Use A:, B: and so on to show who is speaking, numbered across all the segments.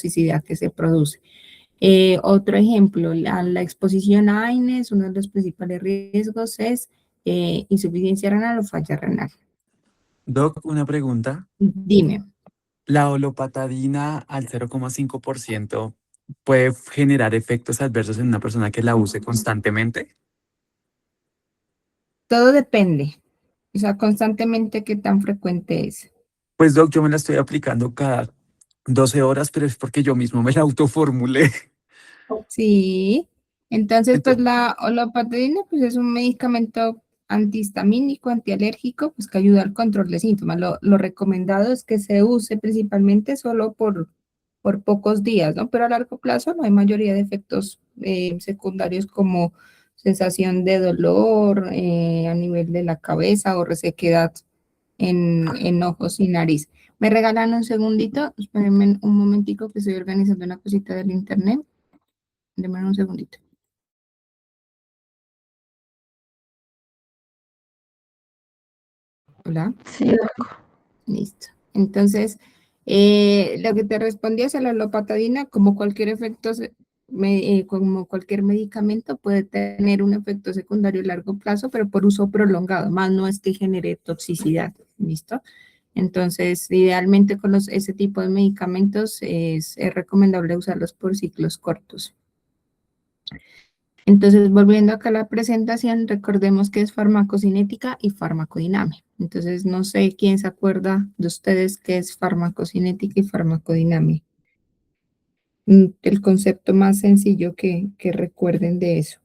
A: toxicidad que se produce. Otro ejemplo, la exposición a AINES, uno de los principales riesgos es insuficiencia renal o falla renal.
B: Doc, una pregunta.
A: Dime.
B: ¿La olopatadina al 0,5% puede generar efectos adversos en una persona que la use constantemente?
A: Todo depende. O sea, constantemente, ¿qué tan frecuente es?
B: Pues, Doc, yo me la estoy aplicando cada 12 horas, pero es porque yo mismo me la autoformulé.
A: Sí. Entonces, pues
B: Entonces,
A: la olopatadina pues, es un medicamento antihistamínico, antialérgico, pues que ayuda al control de síntomas. Lo recomendado es que se use principalmente solo por pocos días, ¿no? Pero a largo plazo no hay mayoría de efectos secundarios como sensación de dolor a nivel de la cabeza o resequedad en ojos y nariz. ¿Me regalan un segundito? Espérenme un momentico que estoy organizando una cosita del internet. Denme un segundito. Hola.
C: Sí, Doc.
A: Listo. Entonces, lo que te respondí es la alopatadina, como cualquier efecto, como cualquier medicamento, puede tener un efecto secundario a largo plazo, pero por uso prolongado, más no es que genere toxicidad. ¿Listo? Entonces, idealmente con ese tipo de medicamentos es recomendable usarlos por ciclos cortos. Entonces, volviendo acá a la presentación, recordemos que es farmacocinética y farmacodinamia. Entonces, no sé quién se acuerda de ustedes qué es farmacocinética y farmacodinamia. El concepto más sencillo que recuerden de eso.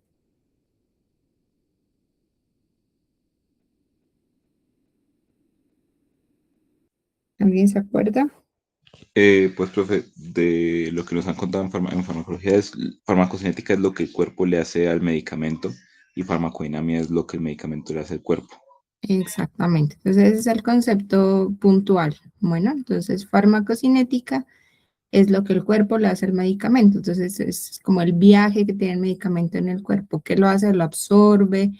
A: ¿Alguien se acuerda?
D: Pues, profe, de lo que nos han contado en farmacología, farmacocinética es lo que el cuerpo le hace al medicamento y farmacodinamia es lo que el medicamento le hace al cuerpo.
A: Exactamente. Entonces, ese es el concepto puntual. Bueno, entonces, farmacocinética es lo que el cuerpo le hace al medicamento. Entonces, es como el viaje que tiene el medicamento en el cuerpo. ¿Qué lo hace? Lo absorbe,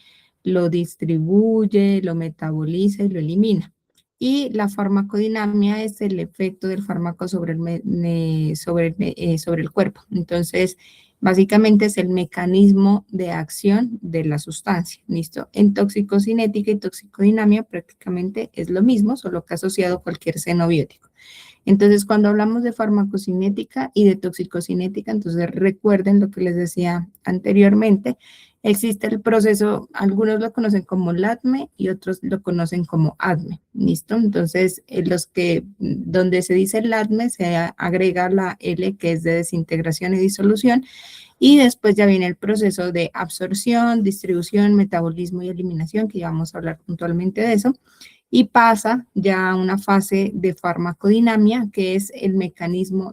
A: lo distribuye, lo metaboliza y lo elimina. Y la farmacodinamia es el efecto del fármaco sobre el cuerpo. Entonces, básicamente es el mecanismo de acción de la sustancia. ¿Listo? En toxicocinética y toxicodinamia prácticamente es lo mismo, solo que asociado a cualquier xenobiótico. Entonces, cuando hablamos de farmacocinética y de toxicocinética, entonces recuerden lo que les decía anteriormente, existe el proceso, algunos lo conocen como LATME y otros lo conocen como ADME, ¿listo? Entonces, donde se dice LATME se agrega la L que es de desintegración y disolución y después ya viene el proceso de absorción, distribución, metabolismo y eliminación, que ya vamos a hablar puntualmente de eso y pasa ya a una fase de farmacodinamia, que es el mecanismo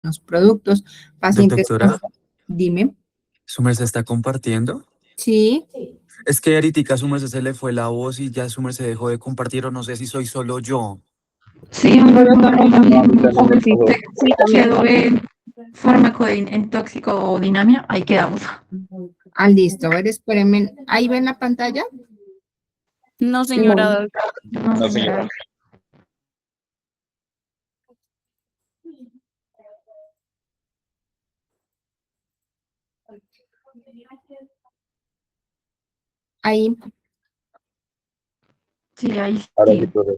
A: los productos, pacientes.
B: doctora,
A: Dime.
B: ¿su merced está compartiendo?
A: Sí.
B: Es que ahorita a su merced se le fue la voz y ya su merced dejó de compartir o no sé si soy solo yo.
C: Sí, un
D: También
C: si
D: pasó.
C: te quedó en en toxicodinamia, ahí quedamos.
A: Ah, listo. A ver, espérenme. ¿Ahí ven la pantalla?
E: No, señora.
C: No,
D: No,
C: señora.
D: señora.
A: Ahí.
C: Sí, ahí
D: Ahora sí,
C: sí.
D: profe.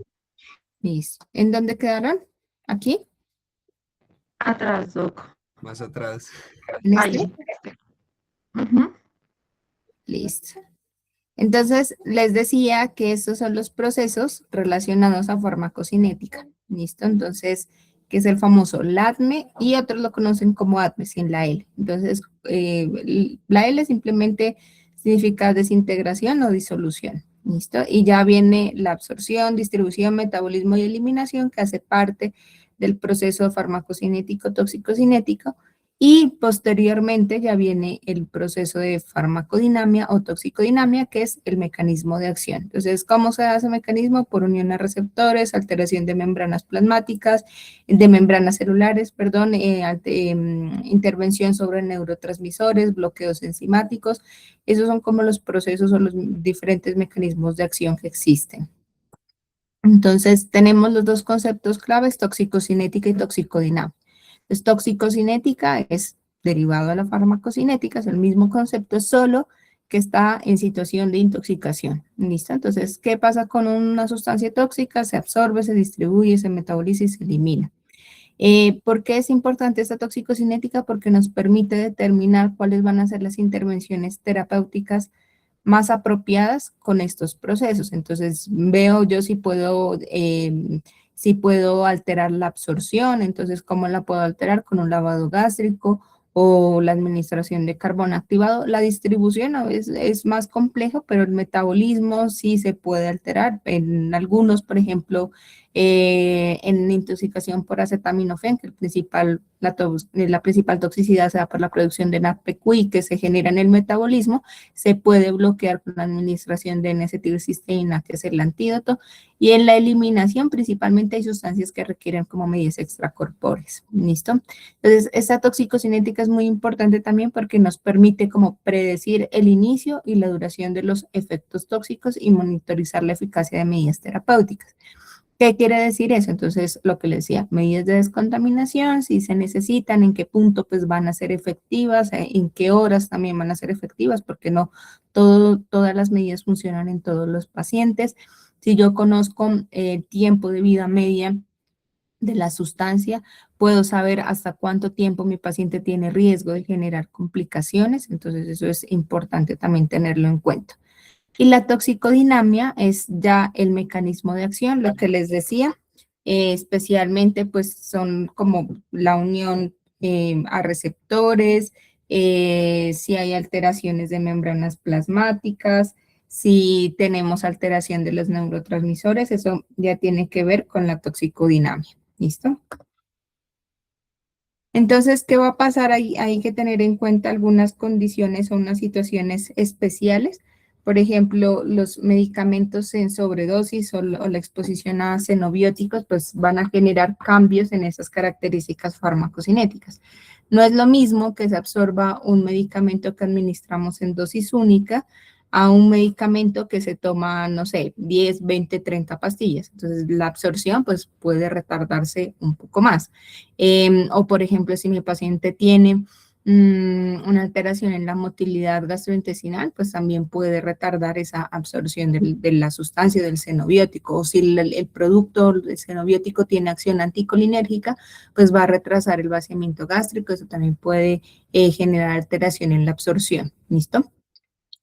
A: Listo. ¿En dónde quedaron? ¿Aquí?
C: Atrás, Doc.
F: Más atrás.
A: ¿En
C: Ahí.
A: este?
C: Ujú.
A: Listo. Entonces, les decía que estos son los procesos relacionados a farmacocinética. ¿Listo? Entonces, que es el famoso LADME y otros lo conocen como ADME sin la L. Entonces, la L simplemente significa desintegración o disolución. ¿Listo? Y ya viene la absorción, distribución, metabolismo y eliminación que hace parte del proceso farmacocinético, toxicocinético. Y posteriormente ya viene el proceso de farmacodinamia o toxicodinamia, que es el mecanismo de acción. Entonces, ¿cómo se da ese mecanismo? Por unión a receptores, alteración de membranas plasmáticas, de membranas celulares, perdón, intervención sobre neurotransmisores, bloqueos enzimáticos. Esos son como los procesos o los diferentes mecanismos de acción que existen. Entonces, tenemos los dos conceptos claves, toxicocinética y toxicodinamia. Entonces, toxicocinética es derivado de la farmacocinética, es el mismo concepto, solo que está en situación de intoxicación. ¿Listo? Entonces, ¿qué pasa con una sustancia tóxica? Se absorbe, se distribuye, se metaboliza y se elimina. ¿Por qué es importante esta toxicocinética? Porque nos permite determinar cuáles van a ser las intervenciones terapéuticas más apropiadas con estos procesos. Entonces, veo yo si puedo alterar la absorción, entonces, ¿cómo la puedo alterar? Con un lavado gástrico o la administración de carbón activado. La distribución a veces es más complejo, pero el metabolismo sí se puede alterar. En algunos, por ejemplo, en intoxicación por acetaminofén, que la principal toxicidad se da por la producción de NADPQI que se genera en el metabolismo, se puede bloquear con la administración de N-acetilcisteína, que es el antídoto, y en la eliminación principalmente hay sustancias que requieren como medidas extracorpóreas. ¿Listo? Entonces, esta toxicocinética es muy importante también porque nos permite como predecir el inicio y la duración de los efectos tóxicos y monitorizar la eficacia de medidas terapéuticas. ¿Qué quiere decir eso? Entonces, lo que les decía, medidas de descontaminación, si se necesitan, en qué punto pues van a ser efectivas, en qué horas también van a ser efectivas, porque no todas las medidas funcionan en todos los pacientes. Si yo conozco el tiempo de vida media de la sustancia, puedo saber hasta cuánto tiempo mi paciente tiene riesgo de generar complicaciones, entonces eso es importante también tenerlo en cuenta. Y la toxicodinamia es ya el mecanismo de acción, lo que les decía, especialmente pues son como la unión a receptores, si hay alteraciones de membranas plasmáticas, si tenemos alteración de los neurotransmisores, eso ya tiene que ver con la toxicodinamia. ¿Listo? Entonces, ¿qué va a pasar ahí? Hay que tener en cuenta algunas condiciones o unas situaciones especiales. Por ejemplo, los medicamentos en sobredosis o la exposición a xenobióticos, pues van a generar cambios en esas características farmacocinéticas. No es lo mismo que se absorba un medicamento que administramos en dosis única a un medicamento que se toma, no sé, 10, 20, 30 pastillas. Entonces, la absorción pues puede retardarse un poco más. O, por ejemplo, si mi paciente tiene una alteración en la motilidad gastrointestinal, pues también puede retardar esa absorción de la sustancia del xenobiótico. O si el producto del xenobiótico tiene acción anticolinérgica, pues va a retrasar el vaciamiento gástrico. Eso también puede generar alteración en la absorción. ¿Listo?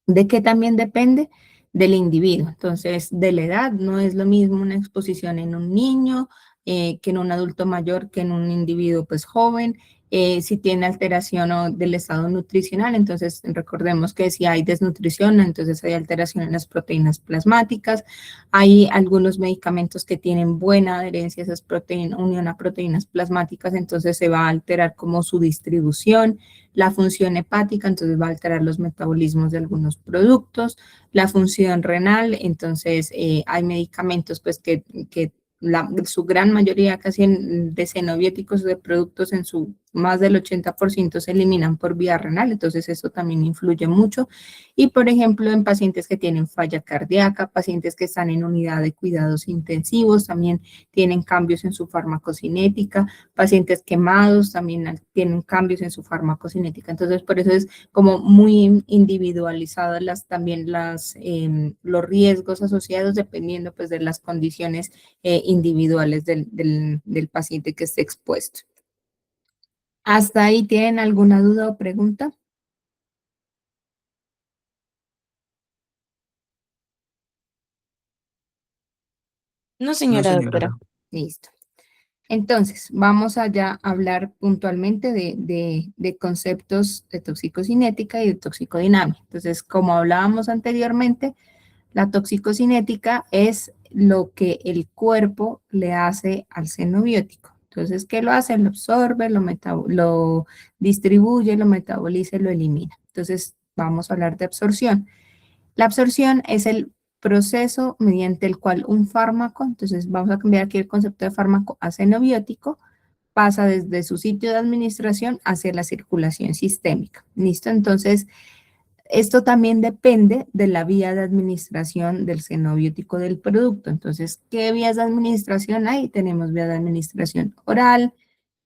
A: ¿De qué también depende? Del individuo. Entonces, de la edad, no es lo mismo una exposición en un niño que en un adulto mayor, que en un individuo pues joven. Si tiene alteración del estado nutricional, entonces recordemos que si hay desnutrición, entonces hay alteración en las proteínas plasmáticas. Hay algunos medicamentos que tienen buena adherencia a esas proteínas, unión a proteínas plasmáticas, entonces se va a alterar como su distribución. La función hepática, entonces va a alterar los metabolismos de algunos productos, la función renal, entonces hay medicamentos pues que su gran mayoría casi de xenobióticos de productos en su más del 80% se eliminan por vía renal, entonces eso también influye mucho. Y por ejemplo, en pacientes que tienen falla cardíaca, pacientes que están en unidad de cuidados intensivos, también tienen cambios en su farmacocinética, pacientes quemados también tienen cambios en su farmacocinética. Entonces, por eso es como muy individualizado también los riesgos asociados dependiendo pues de las condiciones individuales del paciente que esté expuesto. ¿Hasta ahí tienen alguna duda o pregunta?
E: No,
B: No,
E: señora doctora.
B: señora.
A: Listo. Entonces, vamos allá a hablar puntualmente de conceptos de toxicocinética y de toxicodinámica. Entonces, como hablábamos anteriormente, la toxicocinética es lo que el cuerpo le hace al xenobiótico. Entonces, ¿qué lo hace? Lo absorbe, lo distribuye, lo metaboliza y lo elimina. Entonces, vamos a hablar de absorción. La absorción es el proceso mediante el cual un fármaco, entonces vamos a cambiar aquí el concepto de fármaco a xenobiótico, pasa desde su sitio de administración hacia la circulación sistémica. ¿Listo? Entonces, esto también depende de la vía de administración del xenobiótico del producto. Entonces, ¿qué vías de administración hay? Tenemos vía de administración oral,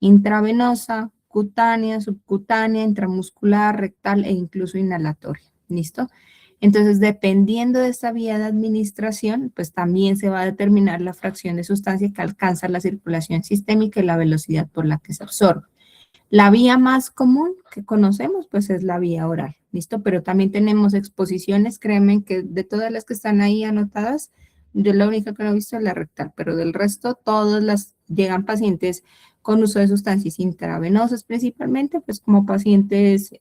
A: intravenosa, cutánea, subcutánea, intramuscular, rectal e incluso inhalatoria. ¿Listo? Entonces, dependiendo de esta vía de administración, pues también se va a determinar la fracción de sustancia que alcanza la circulación sistémica y la velocidad por la que se absorbe. La vía más común que conocemos, pues es la vía oral, ¿listo? Pero también tenemos exposiciones, créanme que de todas las que están ahí anotadas, yo la única que no he visto es la rectal, pero del resto todas las llegan pacientes con uso de sustancias intravenosas principalmente, pues como pacientes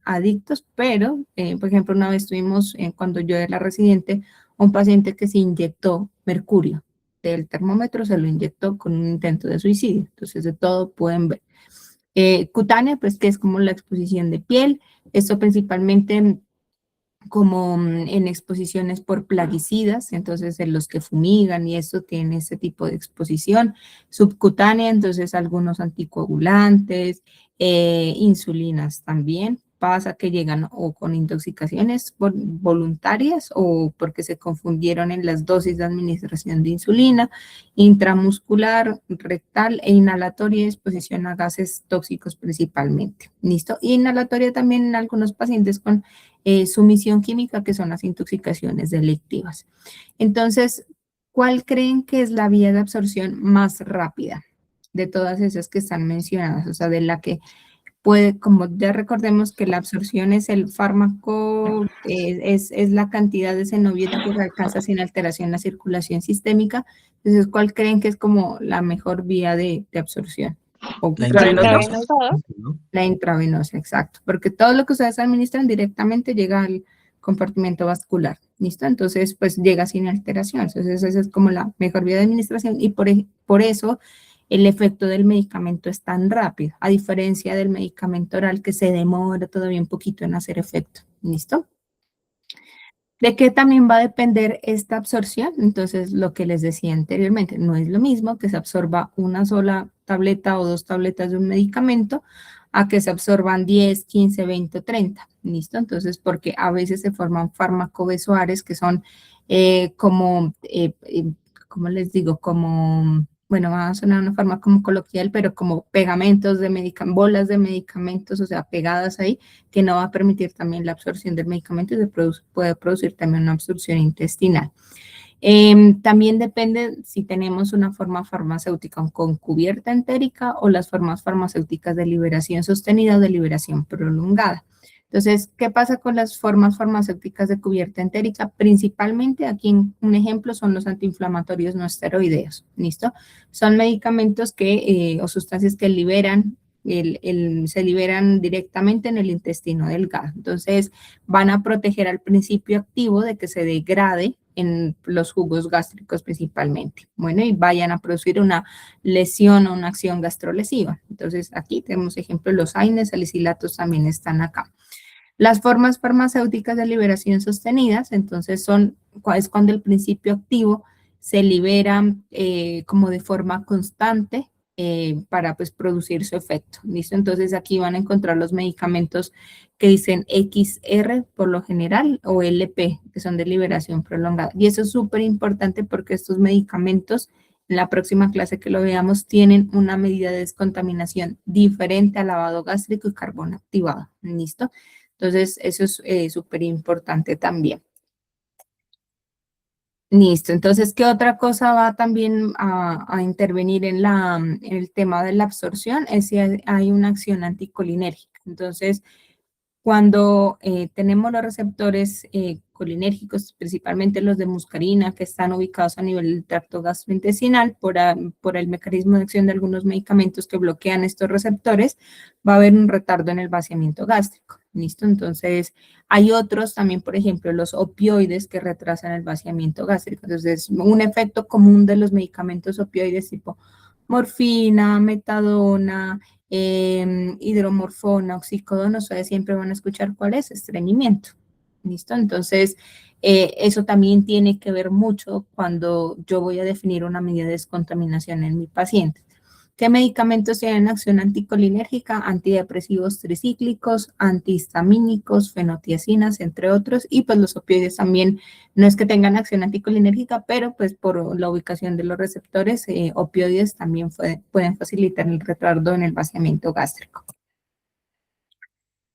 A: adictos, pero, por ejemplo, una vez tuvimos, cuando yo era residente, un paciente que se inyectó mercurio del termómetro, se lo inyectó con un intento de suicidio, entonces de todo pueden ver. Cutánea, pues que es como la exposición de piel, esto principalmente como en exposiciones por plaguicidas, entonces en los que fumigan y eso tiene ese tipo de exposición. Subcutánea, entonces algunos anticoagulantes, insulinas también. Pasa que llegan o con intoxicaciones voluntarias o porque se confundieron en las dosis de administración de insulina, intramuscular, rectal e inhalatoria y exposición a gases tóxicos principalmente. ¿Listo? Inhalatoria también en algunos pacientes con sumisión química, que son las intoxicaciones delictivas. Entonces, ¿cuál creen que es la vía de absorción más rápida de todas esas que están mencionadas? O sea, de la que puede, como ya recordemos que la absorción es el fármaco, es la cantidad de xenobiótico que alcanza sin alteración la circulación sistémica. Entonces, ¿cuál creen que es como la mejor vía de absorción? O
B: La
E: La
B: intravenosa.
E: intravenosa,
B: ¿No?
A: la intravenosa, exacto, porque todo lo que ustedes administran directamente llega al compartimento vascular, ¿listo? Entonces, pues llega sin alteración, entonces esa es como la mejor vía de administración y por eso el efecto del medicamento es tan rápido, a diferencia del medicamento oral que se demora todavía un poquito en hacer efecto, ¿listo? ¿De qué también va a depender esta absorción? Entonces, lo que les decía anteriormente, no es lo mismo que se absorba una sola tableta o dos tabletas de un medicamento a que se absorban 10, 15, 20 o 30. ¿Listo? Entonces, porque a veces se forman farmacobesoares que son ¿cómo les digo? Como, bueno, va a sonar una forma como coloquial, pero como pegamentos de medicamentos, bolas de medicamentos, o sea, pegadas ahí que no va a permitir también la absorción del medicamento y puede producir también una absorción intestinal. También depende si tenemos una forma farmacéutica con cubierta entérica o las formas farmacéuticas de liberación sostenida o de liberación prolongada. Entonces, ¿qué pasa con las formas farmacéuticas de cubierta entérica? Principalmente, aquí un ejemplo son los antiinflamatorios no esteroideos, ¿listo? Son medicamentos o sustancias que liberan se liberan directamente en el intestino delgado. Entonces, van a proteger al principio activo de que se degrade en los jugos gástricos principalmente. Bueno, y vayan a producir una lesión o una acción gastrolesiva. Entonces, aquí tenemos ejemplo, los AINES, salicilatos también están acá. Las formas farmacéuticas de liberación sostenidas, entonces es cuando el principio activo se libera como de forma constante para pues producir su efecto. ¿Listo? Entonces aquí van a encontrar los medicamentos que dicen XR por lo general o LP, que son de liberación prolongada. Y eso es súper importante porque estos medicamentos, en la próxima clase que lo veamos, tienen una medida de descontaminación diferente al lavado gástrico y carbón activado. ¿Listo? Entonces, eso es súper importante también. Listo, entonces, ¿qué otra cosa va también a intervenir en el tema de la absorción? Es si hay una acción anticolinérgica. Entonces, cuando tenemos los receptores colinérgicos, principalmente los de muscarina, que están ubicados a nivel del tracto gastrointestinal por el mecanismo de acción de algunos medicamentos que bloquean estos receptores, va a haber un retardo en el vaciamiento gástrico. ¿Listo? Entonces, hay otros también, por ejemplo, los opioides que retrasan el vaciamiento gástrico. Entonces, un efecto común de los medicamentos opioides tipo morfina, metadona, hidromorfona, oxicodona, ustedes siempre van a escuchar cuál es, estreñimiento. ¿Listo? Entonces, eso también tiene que ver mucho cuando yo voy a definir una medida de descontaminación en mi paciente. ¿Qué medicamentos tienen acción anticolinérgica? Antidepresivos tricíclicos, antihistamínicos, fenotiacinas, entre otros, y pues los opioides también no es que tengan acción anticolinérgica, pero pues por la ubicación de los receptores, opioides también pueden facilitar el retardo en el vaciamiento gástrico.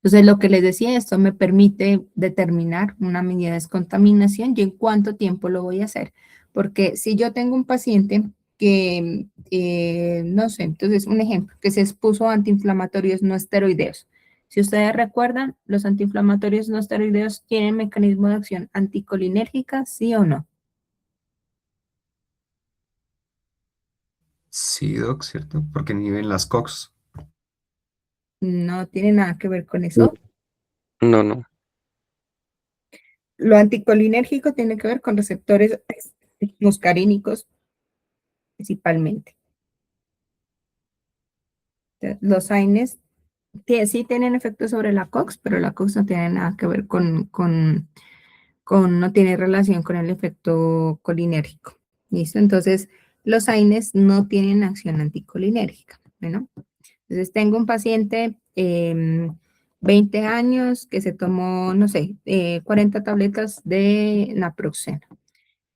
A: Entonces, lo que les decía, esto me permite determinar una medida de descontaminación y en cuánto tiempo lo voy a hacer. Porque si yo tengo un paciente que, no sé, entonces un ejemplo, que se expuso a antiinflamatorios no esteroideos. Si ustedes recuerdan, los antiinflamatorios no esteroideos tienen mecanismo de acción anticolinérgica, ¿sí o no?
F: Sí, Doc, ¿cierto? Porque inhiben las COX.
A: No tiene nada que ver con eso.
G: No, no.
A: Lo anticolinérgico tiene que ver con receptores muscarínicos principalmente. Los AINES sí tienen efecto sobre la COX, pero la COX no tiene nada que ver no tiene relación con el efecto colinérgico. ¿Listo? Entonces, los AINES no tienen acción anticolinérgica. Bueno, entonces tengo un paciente, 20 años, que se tomó, no sé, 40 tabletas de naproxeno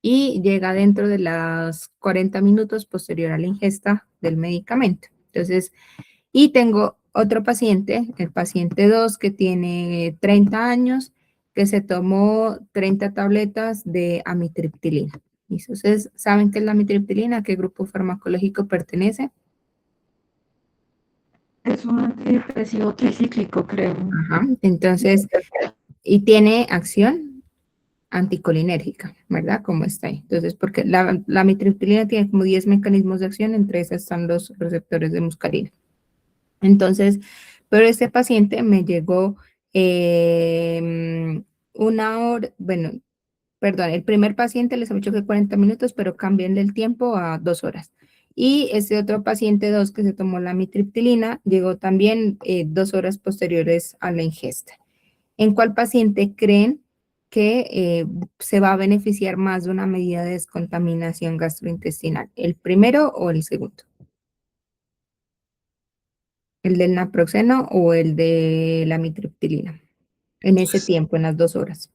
A: y llega dentro de los 40 minutos posterior a la ingesta del medicamento. Entonces, y tengo otro paciente, el paciente 2, que tiene 30 años, que se tomó 30 tabletas de amitriptilina. ¿Y ustedes saben qué es la amitriptilina? ¿A qué grupo farmacológico pertenece?
C: Es un antidepresivo tricíclico, creo.
A: Ajá, entonces, y tiene acción anticolinérgica, ¿verdad? Como está ahí. Entonces, porque la amitriptilina tiene como 10 mecanismos de acción, entre esas están los receptores de muscarina. Entonces, pero este paciente me llegó una hora, bueno, perdón, el primer paciente les he dicho que 40 minutos, pero cambienle el tiempo a 2 horas. Y este otro paciente 2 que se tomó la amitriptilina llegó también 2 horas posteriores a la ingesta. ¿En cuál paciente creen que se va a beneficiar más de una medida de descontaminación gastrointestinal? ¿El primero o el segundo? ¿El del naproxeno o el de la amitriptilina? En ese tiempo, en las 2 horas.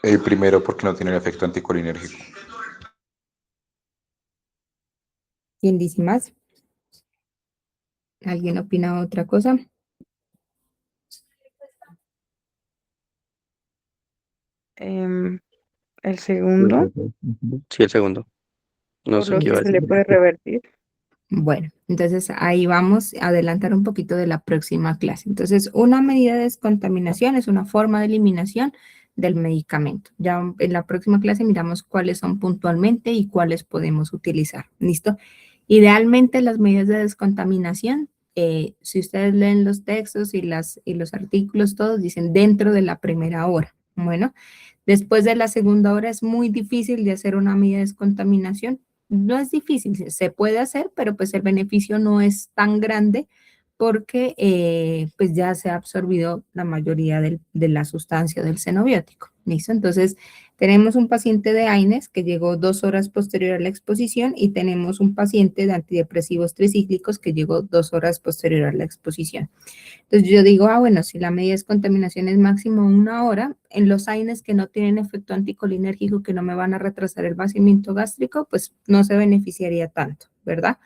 D: El primero porque no tiene el efecto anticolinérgico.
A: ¿Quién dice más? ¿Alguien opina otra cosa?
E: El segundo,
G: Sí, el segundo. No
E: por
G: sé
E: lo
G: qué iba
E: que
G: a
E: se le
G: decir.
E: puede revertir.
A: Bueno, entonces ahí vamos a adelantar un poquito de la próxima clase. Entonces, una medida de descontaminación es una forma de eliminación del medicamento. Ya en la próxima clase miramos cuáles son puntualmente y cuáles podemos utilizar. ¿Listo? Idealmente las medidas de descontaminación, si ustedes leen los textos y los artículos, todos dicen dentro de la primera hora. Bueno, después de la segunda hora es muy difícil de hacer una medida de descontaminación. No es difícil, se puede hacer, pero pues el beneficio no es tan grande porque pues ya se ha absorbido la mayoría de la sustancia del xenobiótico. ¿Listo? Entonces, tenemos un paciente de AINES que llegó 2 horas posterior a la exposición y tenemos un paciente de antidepresivos tricíclicos que llegó 2 horas posterior a la exposición. Entonces yo digo, bueno, si la medida de descontaminación es máximo 1 hora, en los AINES que no tienen efecto anticolinérgico, que no me van a retrasar el vaciamiento gástrico, pues no se beneficiaría tanto, ¿verdad?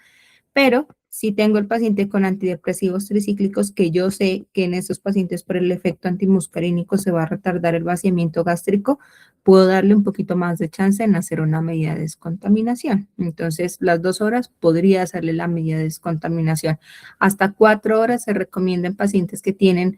A: Pero Si tengo el paciente con antidepresivos tricíclicos, que yo sé que en esos pacientes por el efecto antimuscarínico se va a retardar el vaciamiento gástrico, puedo darle un poquito más de chance en hacer una medida de descontaminación. Entonces, las 2 horas podría hacerle la medida de descontaminación. Hasta 4 horas se recomienda en pacientes que tienen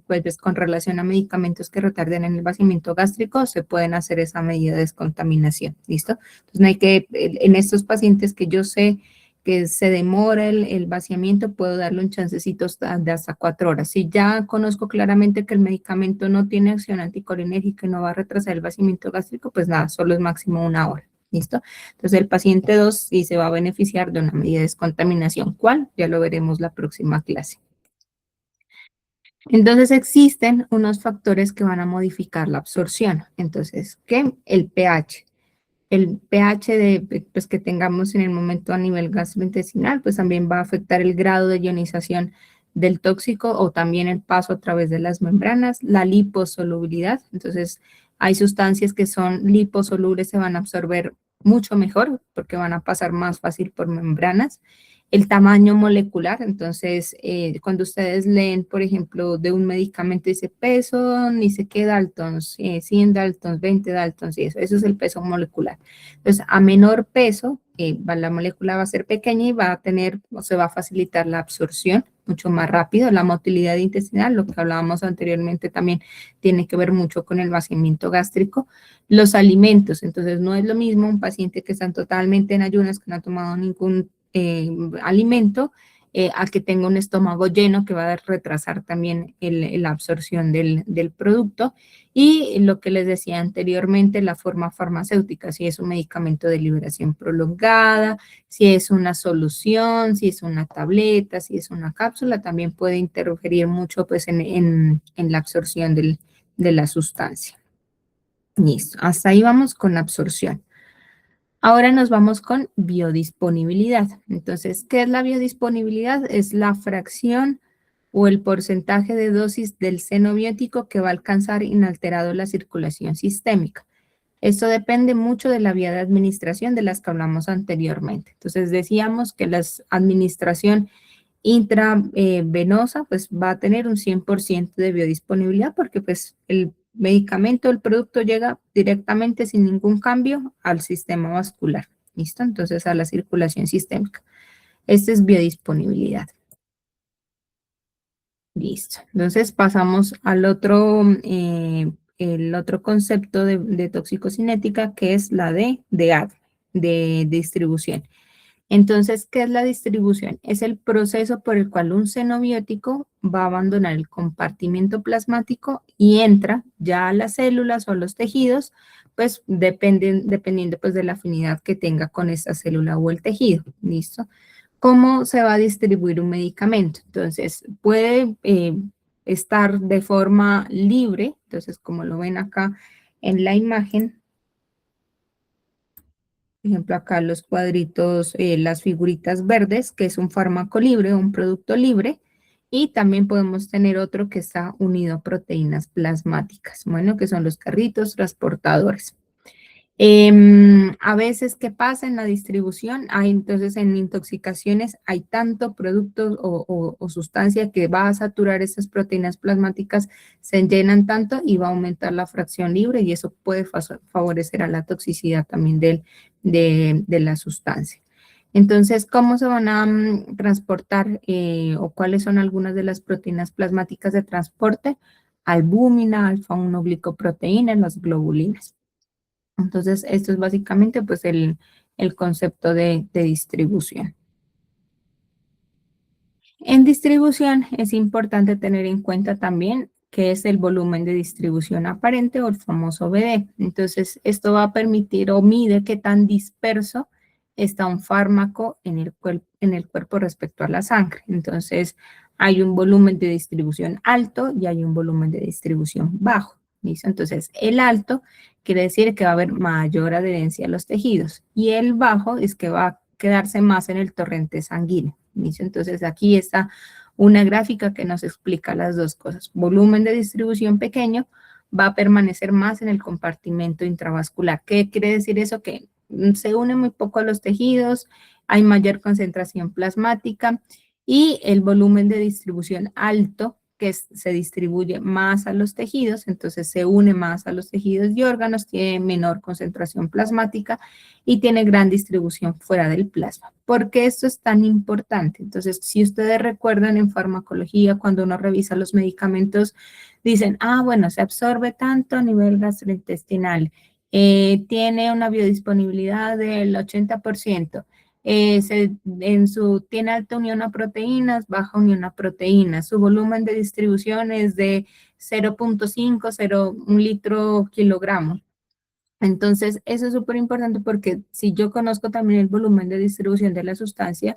A: pues, con relación a medicamentos que retarden en el vaciamiento gástrico, se pueden hacer esa medida de descontaminación, ¿listo? Entonces, no hay que, en estos pacientes que yo sé que se demora el vaciamiento, puedo darle un chancecito de hasta 4 horas. Si ya conozco claramente que el medicamento no tiene acción anticolinérgica y no va a retrasar el vaciamiento gástrico, pues nada, solo es máximo 1 hora. ¿Listo? Entonces el paciente 2 sí se va a beneficiar de una medida de descontaminación. ¿Cuál? Ya lo veremos la próxima clase. Entonces existen unos factores que van a modificar la absorción. Entonces, ¿qué? El pH. El pH pues, que tengamos en el momento a nivel gastrointestinal, pues también va a afectar el grado de ionización del tóxico o también el paso a través de las membranas, la liposolubilidad. Entonces, hay sustancias que son liposolubles, se van a absorber mucho mejor porque van a pasar más fácil por membranas. El tamaño molecular, entonces, cuando ustedes leen, por ejemplo, de un medicamento, dice peso, ni sé qué Daltons, 100 Daltons, 20 Daltons, y eso es el peso molecular. Entonces, a menor peso, la molécula va a ser pequeña y va a tener, o se va a facilitar la absorción mucho más rápido. La motilidad intestinal, lo que hablábamos anteriormente, también tiene que ver mucho con el vaciamiento gástrico. Los alimentos, entonces, no es lo mismo un paciente que está totalmente en ayunas, que no ha tomado ningún alimento, a que tenga un estómago lleno, que va a retrasar también la absorción del producto. Y lo que les decía anteriormente, la forma farmacéutica, si es un medicamento de liberación prolongada, si es una solución, si es una tableta, si es una cápsula, también puede interferir mucho pues, en la absorción de la sustancia. Listo, hasta ahí vamos con la absorción. Ahora nos vamos con biodisponibilidad. Entonces, ¿qué es la biodisponibilidad? Es la fracción o el porcentaje de dosis del xenobiótico que va a alcanzar inalterado la circulación sistémica. Esto depende mucho de la vía de administración de las que hablamos anteriormente. Entonces, decíamos que la administración intravenosa pues va a tener un 100% de biodisponibilidad porque pues el medicamento, el producto llega directamente sin ningún cambio al sistema vascular, ¿listo? Entonces a la circulación sistémica. Esta es biodisponibilidad. Listo. Entonces pasamos al otro, el otro concepto de toxicocinética que es la de distribución. Entonces, ¿qué es la distribución? Es el proceso por el cual un xenobiótico va a abandonar el compartimento plasmático y entra ya a las células o a los tejidos, pues dependiendo pues de la afinidad que tenga con esta célula o el tejido, ¿listo? ¿Cómo se va a distribuir un medicamento? Entonces, puede estar de forma libre, entonces como lo ven acá en la imagen, por ejemplo, acá los cuadritos, las figuritas verdes, que es un fármaco libre, un producto libre, y también podemos tener otro que está unido a proteínas plasmáticas, bueno, que son los carritos transportadores. A veces, ¿qué pasa en la distribución? Entonces, en intoxicaciones hay tanto producto o sustancia que va a saturar esas proteínas plasmáticas, se llenan tanto y va a aumentar la fracción libre y eso puede favorecer a la toxicidad también de la sustancia. Entonces, ¿cómo se van a transportar o cuáles son algunas de las proteínas plasmáticas de transporte? Albúmina, alfa-1 glicoproteína, las globulinas. Entonces, esto es básicamente pues el concepto de distribución. En distribución es importante tener en cuenta también qué es el volumen de distribución aparente o el famoso BD. Entonces, esto va a permitir o mide qué tan disperso está un fármaco en el cuerpo respecto a la sangre. Entonces, hay un volumen de distribución alto y hay un volumen de distribución bajo. ¿Listo? Entonces, el alto quiere decir que va a haber mayor adherencia a los tejidos y el bajo es que va a quedarse más en el torrente sanguíneo. ¿Listo? Entonces, aquí está una gráfica que nos explica las dos cosas. Volumen de distribución pequeño va a permanecer más en el compartimento intravascular. ¿Qué quiere decir eso? Que se une muy poco a los tejidos, hay mayor concentración plasmática y el volumen de distribución alto, que se distribuye más a los tejidos, entonces se une más a los tejidos y órganos, tiene menor concentración plasmática y tiene gran distribución fuera del plasma. ¿Por qué esto es tan importante? Entonces, si ustedes recuerdan en farmacología, cuando uno revisa los medicamentos, dicen, bueno, se absorbe tanto a nivel gastrointestinal, tiene una biodisponibilidad del 80%, tiene alta unión a proteínas, baja unión a proteínas, su volumen de distribución es de 0.5, 1 litro kilogramo. Entonces, eso es súper importante porque si yo conozco también el volumen de distribución de la sustancia,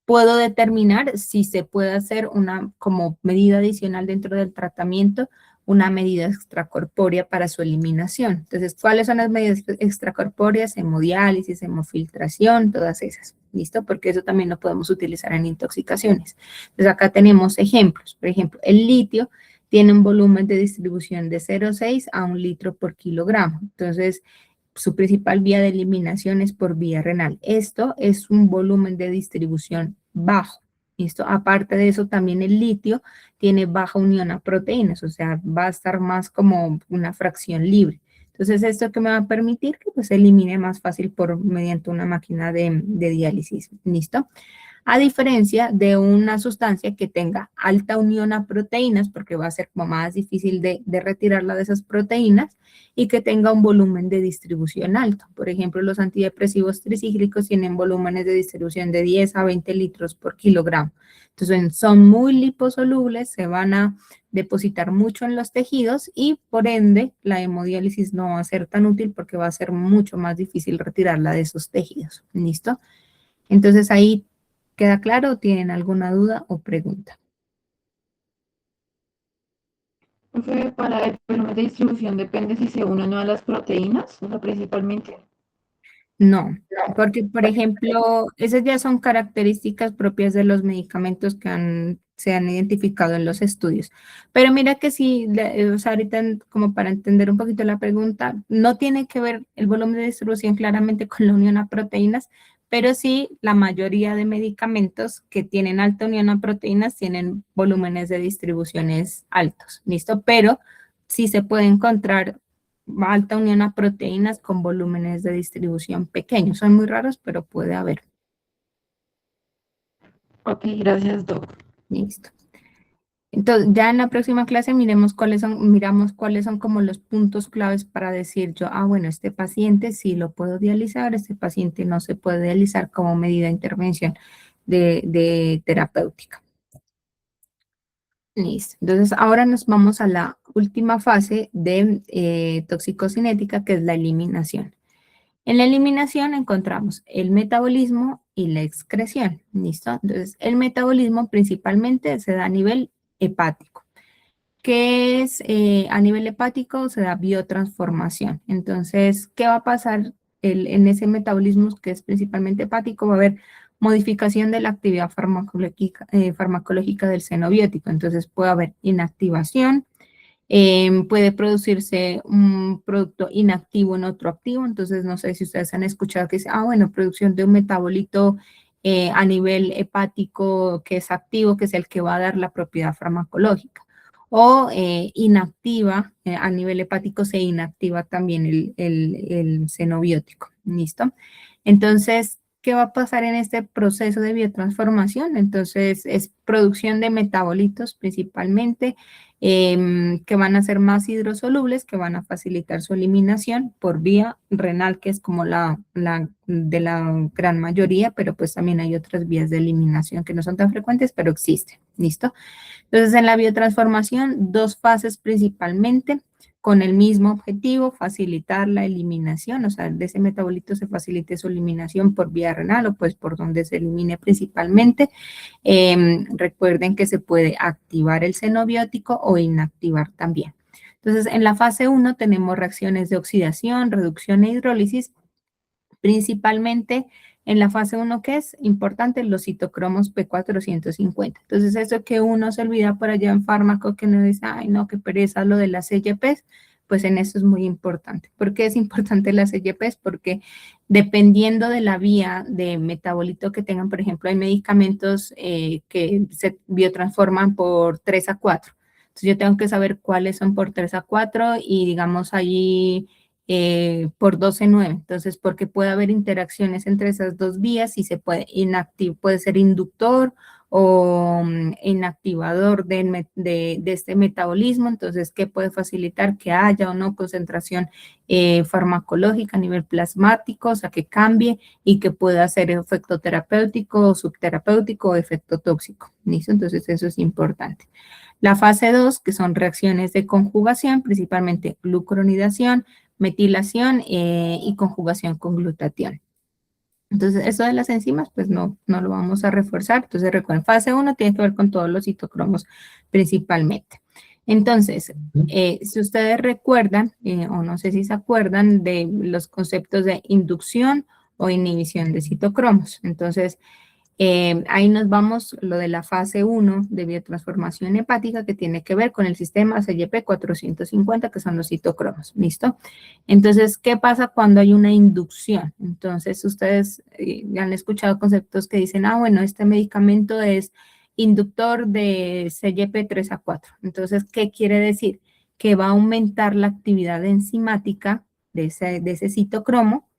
A: puedo determinar si se puede hacer una, como medida adicional dentro del tratamiento, una medida extracorpórea para su eliminación. Entonces, ¿cuáles son las medidas extracorpóreas? Hemodiálisis, hemofiltración, todas esas. ¿Listo? Porque eso también lo podemos utilizar en intoxicaciones. Entonces, acá tenemos ejemplos. Por ejemplo, el litio tiene un volumen de distribución de 0,6 a 1 litro por kilogramo. Entonces, su principal vía de eliminación es por vía renal. Esto es un volumen de distribución bajo. ¿Listo? Aparte de eso, también el litio tiene baja unión a proteínas, o sea, va a estar más como una fracción libre. Entonces, ¿esto que me va a permitir? Que pues se elimine más fácil mediante una máquina de diálisis. ¿Listo? A diferencia de una sustancia que tenga alta unión a proteínas, porque va a ser como más difícil de retirarla de esas proteínas, y que tenga un volumen de distribución alto. Por ejemplo, los antidepresivos tricíclicos tienen volúmenes de distribución de 10 a 20 litros por kilogramo. Entonces, son muy liposolubles, se van a depositar mucho en los tejidos y, por ende, la hemodiálisis no va a ser tan útil porque va a ser mucho más difícil retirarla de esos tejidos. ¿Listo? Entonces, ahí ¿queda claro? ¿Tienen alguna duda o pregunta?
C: Profe, para el volumen de distribución depende si se une o no a las proteínas, o sea, principalmente.
A: No, porque por ejemplo, esas ya son características propias de los medicamentos que se han identificado en los estudios. Pero mira que sí, o sea, ahorita como para entender un poquito la pregunta, no tiene que ver el volumen de distribución claramente con la unión a proteínas, pero sí la mayoría de medicamentos que tienen alta unión a proteínas tienen volúmenes de distribuciones altos, ¿listo? Pero sí se puede encontrar alta unión a proteínas con volúmenes de distribución pequeños. Son muy raros, pero puede haber.
C: Ok, gracias, Doc.
A: Listo. Entonces, ya en la próxima clase miramos cuáles son como los puntos claves para decir yo, bueno, este paciente sí lo puedo dializar, este paciente no se puede dializar como medida de intervención de terapéutica. Listo. Entonces, ahora nos vamos a la última fase de toxicocinética, que es la eliminación. En la eliminación encontramos el metabolismo y la excreción. ¿Listo? Entonces, el metabolismo principalmente se da a nivel hepático. ¿Qué es a nivel hepático? Se da biotransformación. Entonces, ¿qué va a pasar en ese metabolismo que es principalmente hepático? Va a haber modificación de la actividad farmacológica del xenobiótico. Entonces, puede haber inactivación, puede producirse un producto inactivo en otro activo. Entonces, no sé si ustedes han escuchado que dice, bueno, producción de un metabolito a nivel hepático que es activo, que es el que va a dar la propiedad farmacológica. O inactiva, a nivel hepático se inactiva también el xenobiótico. ¿Listo? Entonces, ¿qué va a pasar en este proceso de biotransformación? Entonces, es producción de metabolitos principalmente, que van a ser más hidrosolubles, que van a facilitar su eliminación por vía renal, que es como la de la gran mayoría, pero pues también hay otras vías de eliminación que no son tan frecuentes, pero existen. ¿Listo? Entonces, en la biotransformación, dos fases principalmente, con el mismo objetivo, facilitar la eliminación, o sea, de ese metabolito se facilite su eliminación por vía renal o pues por donde se elimine principalmente. Recuerden que se puede activar el xenobiótico o inactivar también. Entonces, en la fase 1 tenemos reacciones de oxidación, reducción e hidrólisis, principalmente en la fase 1, que es importante, los citocromos P450. Entonces, eso que uno se olvida por allá en fármaco, que no dice, ay, no, qué pereza lo de las CYPs, pues en eso es muy importante. ¿Por qué es importante las CYPs? Porque dependiendo de la vía de metabolito que tengan, por ejemplo, hay medicamentos que se biotransforman por 3 a 4. Entonces yo tengo que saber cuáles son por 3 a 4 y digamos allí por 12-9. Entonces, porque puede haber interacciones entre esas dos vías y se puede puede ser inductor o inactivador de este metabolismo. Entonces, ¿qué puede facilitar que haya o no concentración farmacológica a nivel plasmático? O sea, que cambie y que pueda hacer efecto terapéutico, subterapéutico o efecto tóxico. ¿Listo? Entonces, eso es importante. La fase 2, que son reacciones de conjugación, principalmente glucuronidación, metilación y conjugación con glutatión. Entonces, eso de las enzimas, pues no lo vamos a reforzar. Entonces, recuerden, fase 1 tiene que ver con todos los citocromos principalmente. Entonces, si ustedes recuerdan, o no sé si se acuerdan, de los conceptos de inducción o inhibición de citocromos. Entonces, ahí nos vamos lo de la fase 1 de biotransformación hepática que tiene que ver con el sistema CYP 450, que son los citocromos, ¿listo? Entonces, ¿qué pasa cuando hay una inducción? Entonces, ustedes ya han escuchado conceptos que dicen, bueno, este medicamento es inductor de CYP 3 a 4. Entonces, ¿qué quiere decir? Que va a aumentar la actividad enzimática de ese citocromo,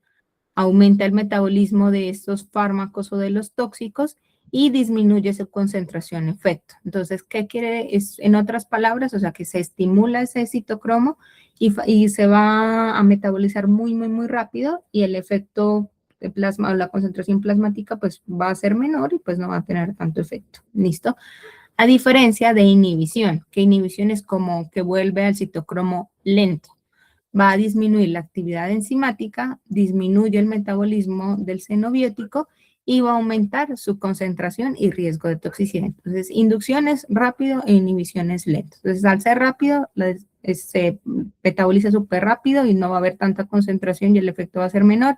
A: aumenta el metabolismo de estos fármacos o de los tóxicos y disminuye su concentración-efecto. Entonces, ¿qué quiere? En otras palabras, o sea, que se estimula ese citocromo y se va a metabolizar muy, muy, muy rápido y el efecto de plasma o la concentración plasmática pues va a ser menor y pues no va a tener tanto efecto. ¿Listo? A diferencia de inhibición, que inhibición es como que vuelve al citocromo lento. Va a disminuir la actividad enzimática, disminuye el metabolismo del xenobiótico y va a aumentar su concentración y riesgo de toxicidad. Entonces, inducción es rápido e inhibición es lento. Entonces, al ser rápido, se metaboliza súper rápido y no va a haber tanta concentración y el efecto va a ser menor.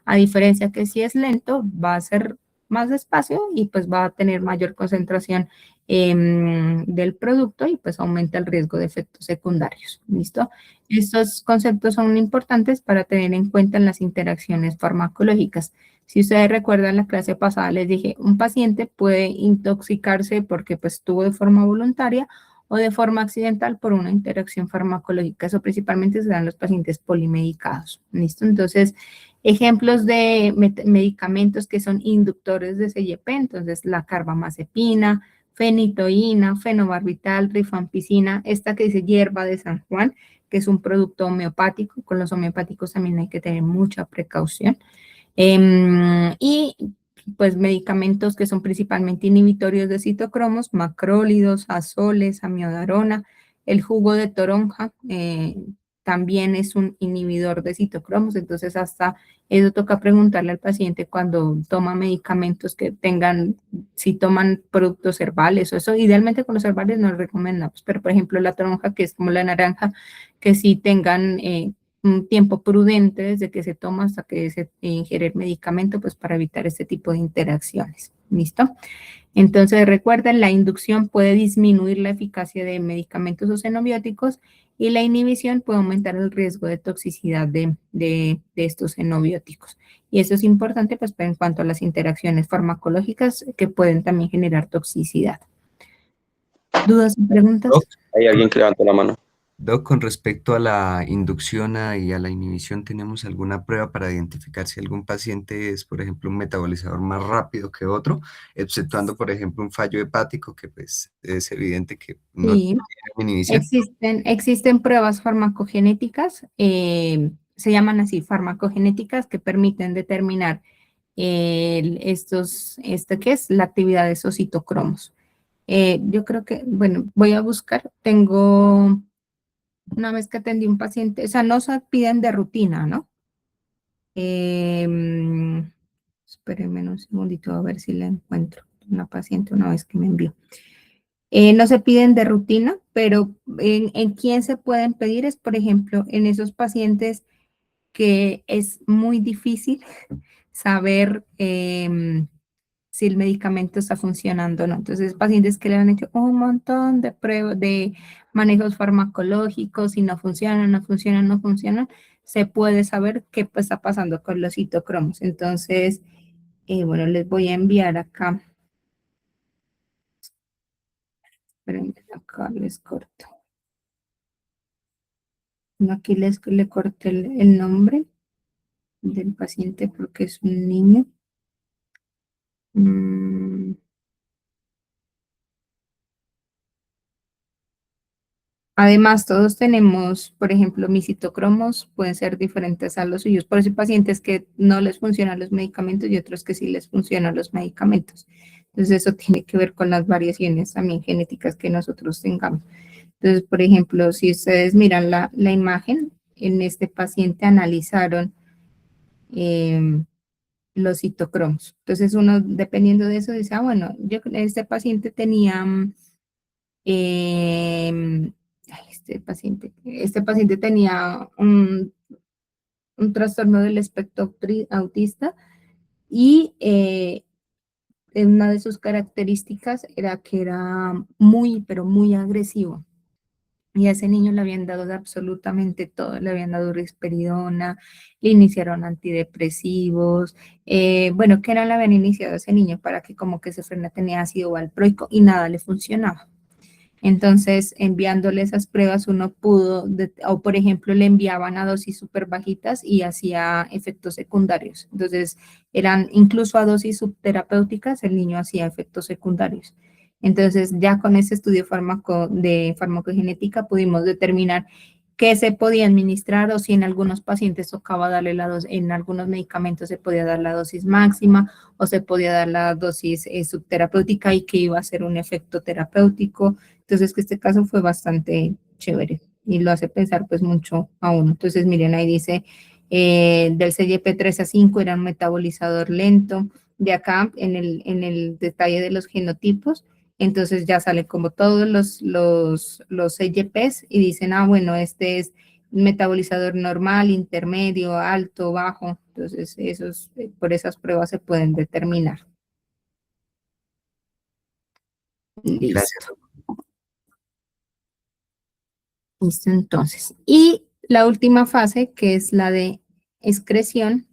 A: A diferencia que si es lento, va a ser más despacio y pues va a tener mayor concentración del producto y pues aumenta el riesgo de efectos secundarios. ¿Listo? Estos conceptos son importantes para tener en cuenta en las interacciones farmacológicas. Si ustedes recuerdan la clase pasada, les dije, un paciente puede intoxicarse porque pues estuvo de forma voluntaria o de forma accidental por una interacción farmacológica. Eso principalmente se dan en los pacientes polimedicados. ¿Listo? Entonces, ejemplos de medicamentos que son inductores de CYP, entonces la carbamazepina, fenitoína, fenobarbital, rifampicina, esta que dice hierba de San Juan, que es un producto homeopático. Con los homeopáticos también hay que tener mucha precaución. Y pues medicamentos que son principalmente inhibitorios de citocromos, macrólidos, azoles, amiodarona, el jugo de toronja también es un inhibidor de citocromos, entonces hasta eso toca preguntarle al paciente cuando toma medicamentos que tengan, si toman productos herbales o eso, idealmente con los herbales no recomendamos, pero por ejemplo la toronja, que es como la naranja, que sí tengan un tiempo prudente desde que se toma hasta que se ingiere el medicamento, pues para evitar este tipo de interacciones. ¿Listo? Entonces recuerden, la inducción puede disminuir la eficacia de medicamentos o xenobióticos y la inhibición puede aumentar el riesgo de toxicidad de estos xenobióticos. Y eso es importante pues en cuanto a las interacciones farmacológicas que pueden también generar toxicidad. ¿Dudas o preguntas?
F: Doc,
G: Hay alguien que levantó la mano.
F: Doc, con respecto a la inducción y a la inhibición, ¿tenemos alguna prueba para identificar si algún paciente es, por ejemplo, un metabolizador más rápido que otro, exceptuando, por ejemplo, un fallo hepático que pues es evidente que no
A: Sí.
F: tiene inhibición?
A: Existen pruebas farmacogenéticas, se llaman así farmacogenéticas, que permiten determinar ¿qué es? La actividad de esos citocromos. Yo creo que, bueno, voy a buscar, una vez que atendí un paciente, o sea, no se piden de rutina, ¿no? Espérenme un segundito a ver si la encuentro. Una paciente una vez que me envió. No se piden de rutina, pero en quién se pueden pedir es, por ejemplo, en esos pacientes que es muy difícil saber si el medicamento está funcionando o no. Entonces, pacientes que le han hecho un montón de pruebas, de manejos farmacológicos, y no funcionan, no funcionan, no funcionan, se puede saber qué pues, está pasando con los citocromos. Entonces, bueno, les voy a enviar acá. Esperen, acá les corto. Aquí le corté el nombre del paciente porque es un niño. Además, todos tenemos, por ejemplo, mis citocromos pueden ser diferentes a los suyos. Por eso hay pacientes que no les funcionan los medicamentos y otros que sí les funcionan los medicamentos. Entonces, eso tiene que ver con las variaciones también genéticas que nosotros tengamos. Entonces, por ejemplo, si ustedes miran la imagen, en este paciente analizaron los citocromos. Entonces, uno, dependiendo de eso, dice, bueno, este paciente tenía... este paciente tenía un trastorno del espectro autista y una de sus características era que era muy, pero muy agresivo. Y a ese niño le habían dado de absolutamente todo, le habían dado risperidona, le iniciaron antidepresivos, bueno, ¿qué no le habían iniciado a ese niño para que como que se frena? Tenía ácido valproico y nada le funcionaba. Entonces, enviándole esas pruebas, uno pudo, o por ejemplo, le enviaban a dosis súper bajitas y hacía efectos secundarios. Entonces, eran incluso a dosis subterapéuticas, el niño hacía efectos secundarios. Entonces, ya con ese estudio de farmacogenética pudimos determinar qué se podía administrar o si en algunos pacientes tocaba darle la dosis, en algunos medicamentos se podía dar la dosis máxima o se podía dar la dosis subterapéutica y que iba a ser un efecto terapéutico. Entonces, que este caso fue bastante chévere y lo hace pensar pues mucho a uno. Entonces, miren, ahí dice, del CYP3 a 5 era un metabolizador lento. De acá, en el detalle de los genotipos, entonces ya sale como todos los CYPs y dicen, bueno, este es metabolizador normal, intermedio, alto, bajo. Entonces, por esas pruebas se pueden determinar.
F: Gracias.
A: Listo. Listo, entonces. Y la última fase, que es la de excreción,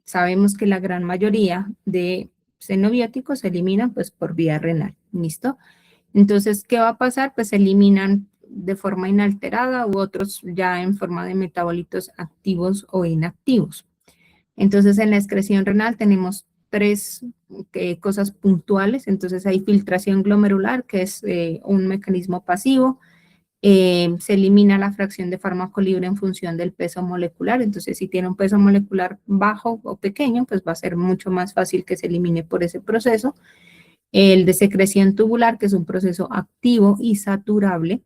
A: sabemos que la gran mayoría de xenobióticos se eliminan pues por vía renal, ¿listo? Entonces, ¿qué va a pasar? Pues se eliminan de forma inalterada u otros ya en forma de metabolitos activos o inactivos. Entonces, en la excreción renal tenemos tres cosas puntuales. Entonces, hay filtración glomerular, que es un mecanismo pasivo. Se elimina la fracción de fármaco libre en función del peso molecular. Entonces, si tiene un peso molecular bajo o pequeño, pues va a ser mucho más fácil que se elimine por ese proceso. El de secreción tubular, que es un proceso activo y saturable,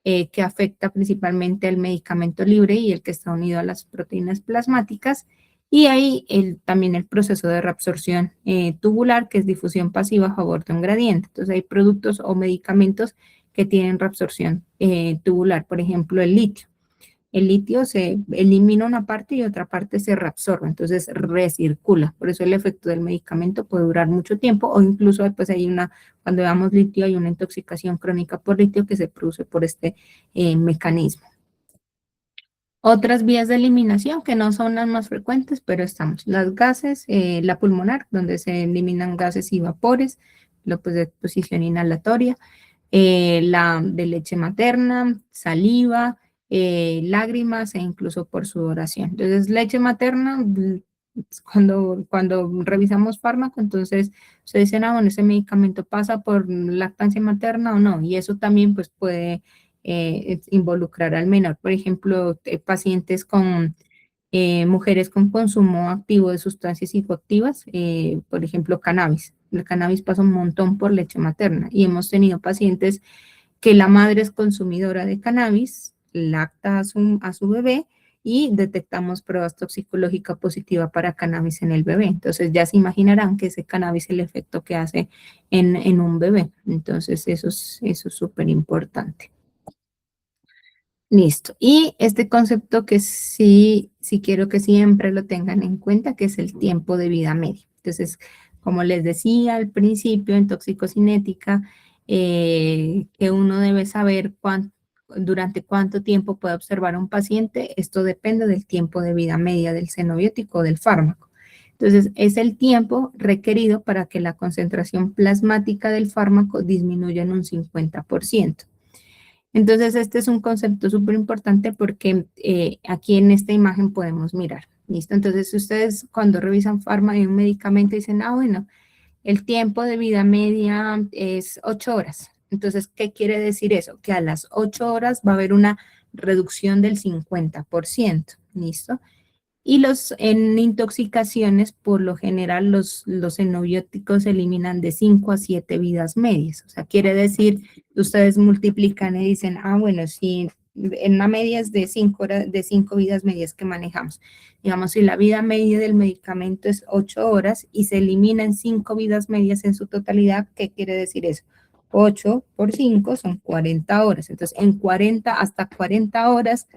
A: que afecta principalmente al medicamento libre y el que está unido a las proteínas plasmáticas. Y ahí también el proceso de reabsorción tubular, que es difusión pasiva a favor de un gradiente. Entonces, hay productos o medicamentos que tienen reabsorción tubular, por ejemplo, el litio. El litio se elimina una parte y otra parte se reabsorbe, entonces recircula. Por eso el efecto del medicamento puede durar mucho tiempo o incluso después cuando veamos litio, hay una intoxicación crónica por litio que se produce por este mecanismo. Otras vías de eliminación que no son las más frecuentes, pero estamos. Las gases, la pulmonar, donde se eliminan gases y vapores, pues de exposición inhalatoria, la de leche materna, saliva, lágrimas e incluso por sudoración. Entonces, leche materna, cuando revisamos fármaco, entonces se dicen, bueno, ese medicamento pasa por lactancia materna o no, y eso también pues puede involucrar al menor. Por ejemplo, pacientes con mujeres con consumo activo de sustancias psicoactivas, por ejemplo, cannabis. El cannabis pasa un montón por leche materna y hemos tenido pacientes que la madre es consumidora de cannabis, lacta a su bebé y detectamos pruebas toxicológicas positivas para cannabis en el bebé. Entonces ya se imaginarán que ese cannabis es el efecto que hace en un bebé. Entonces eso es súper importante. Listo. Y este concepto que sí quiero que siempre lo tengan en cuenta, que es el tiempo de vida medio. Entonces, Como les decía al principio en toxicocinética, que uno debe saber durante cuánto tiempo puede observar a un paciente. Esto depende del tiempo de vida media del xenobiótico o del fármaco. Entonces, es el tiempo requerido para que la concentración plasmática del fármaco disminuya en un 50%. Entonces, este es un concepto súper importante porque aquí en esta imagen podemos mirar, ¿listo? Entonces, ustedes cuando revisan un medicamento dicen, bueno, el tiempo de vida media es 8 horas. Entonces, ¿qué quiere decir eso? Que a las 8 horas va a haber una reducción del 50%, ¿listo? Y en intoxicaciones, por lo general, los xenobióticos se eliminan de 5 a 7 vidas medias. O sea, quiere decir, ustedes multiplican y dicen, bueno, si en una media es de 5 horas, de 5 vidas medias que manejamos. Digamos, si la vida media del medicamento es 8 horas y se eliminan 5 vidas medias en su totalidad, ¿qué quiere decir eso? 8 por 5 son 40 horas. Entonces, hasta 40 horas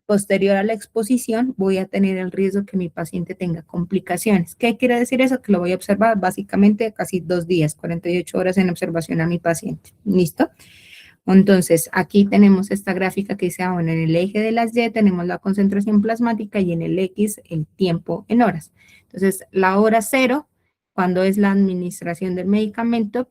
A: posterior a la exposición, voy a tener el riesgo que mi paciente tenga complicaciones. ¿Qué quiere decir eso? Que lo voy a observar básicamente casi 2 días, 48 horas en observación a mi paciente. ¿Listo? Entonces, aquí tenemos esta gráfica que dice, bueno, en el eje de las Y tenemos la concentración plasmática y en el X el tiempo en horas. Entonces, la hora 0, cuando es la administración del medicamento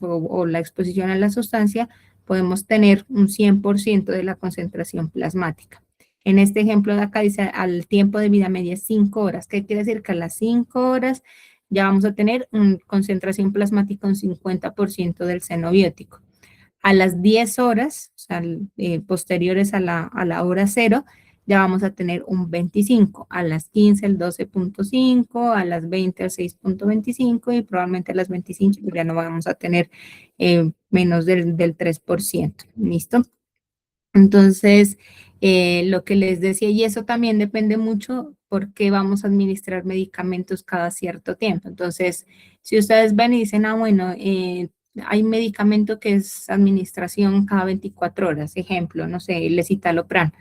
A: o la exposición a la sustancia, podemos tener un 100% de la concentración plasmática. En este ejemplo de acá dice, al tiempo de vida media es 5 horas. ¿Qué quiere decir? Que a las 5 horas ya vamos a tener una concentración plasmática un 50% del xenobiótico. A las 10 horas, o sea, posteriores a la hora 0, ya vamos a tener un 25. A las 15 el 12.5, a las 20 el 6.25 y probablemente a las 25 ya no vamos a tener menos del 3%. ¿Listo? Entonces, lo que les decía, y eso también depende mucho porque vamos a administrar medicamentos cada cierto tiempo. Entonces, si ustedes ven y dicen, bueno, hay medicamento que es administración cada 24 horas, ejemplo, no sé, el escitalopram.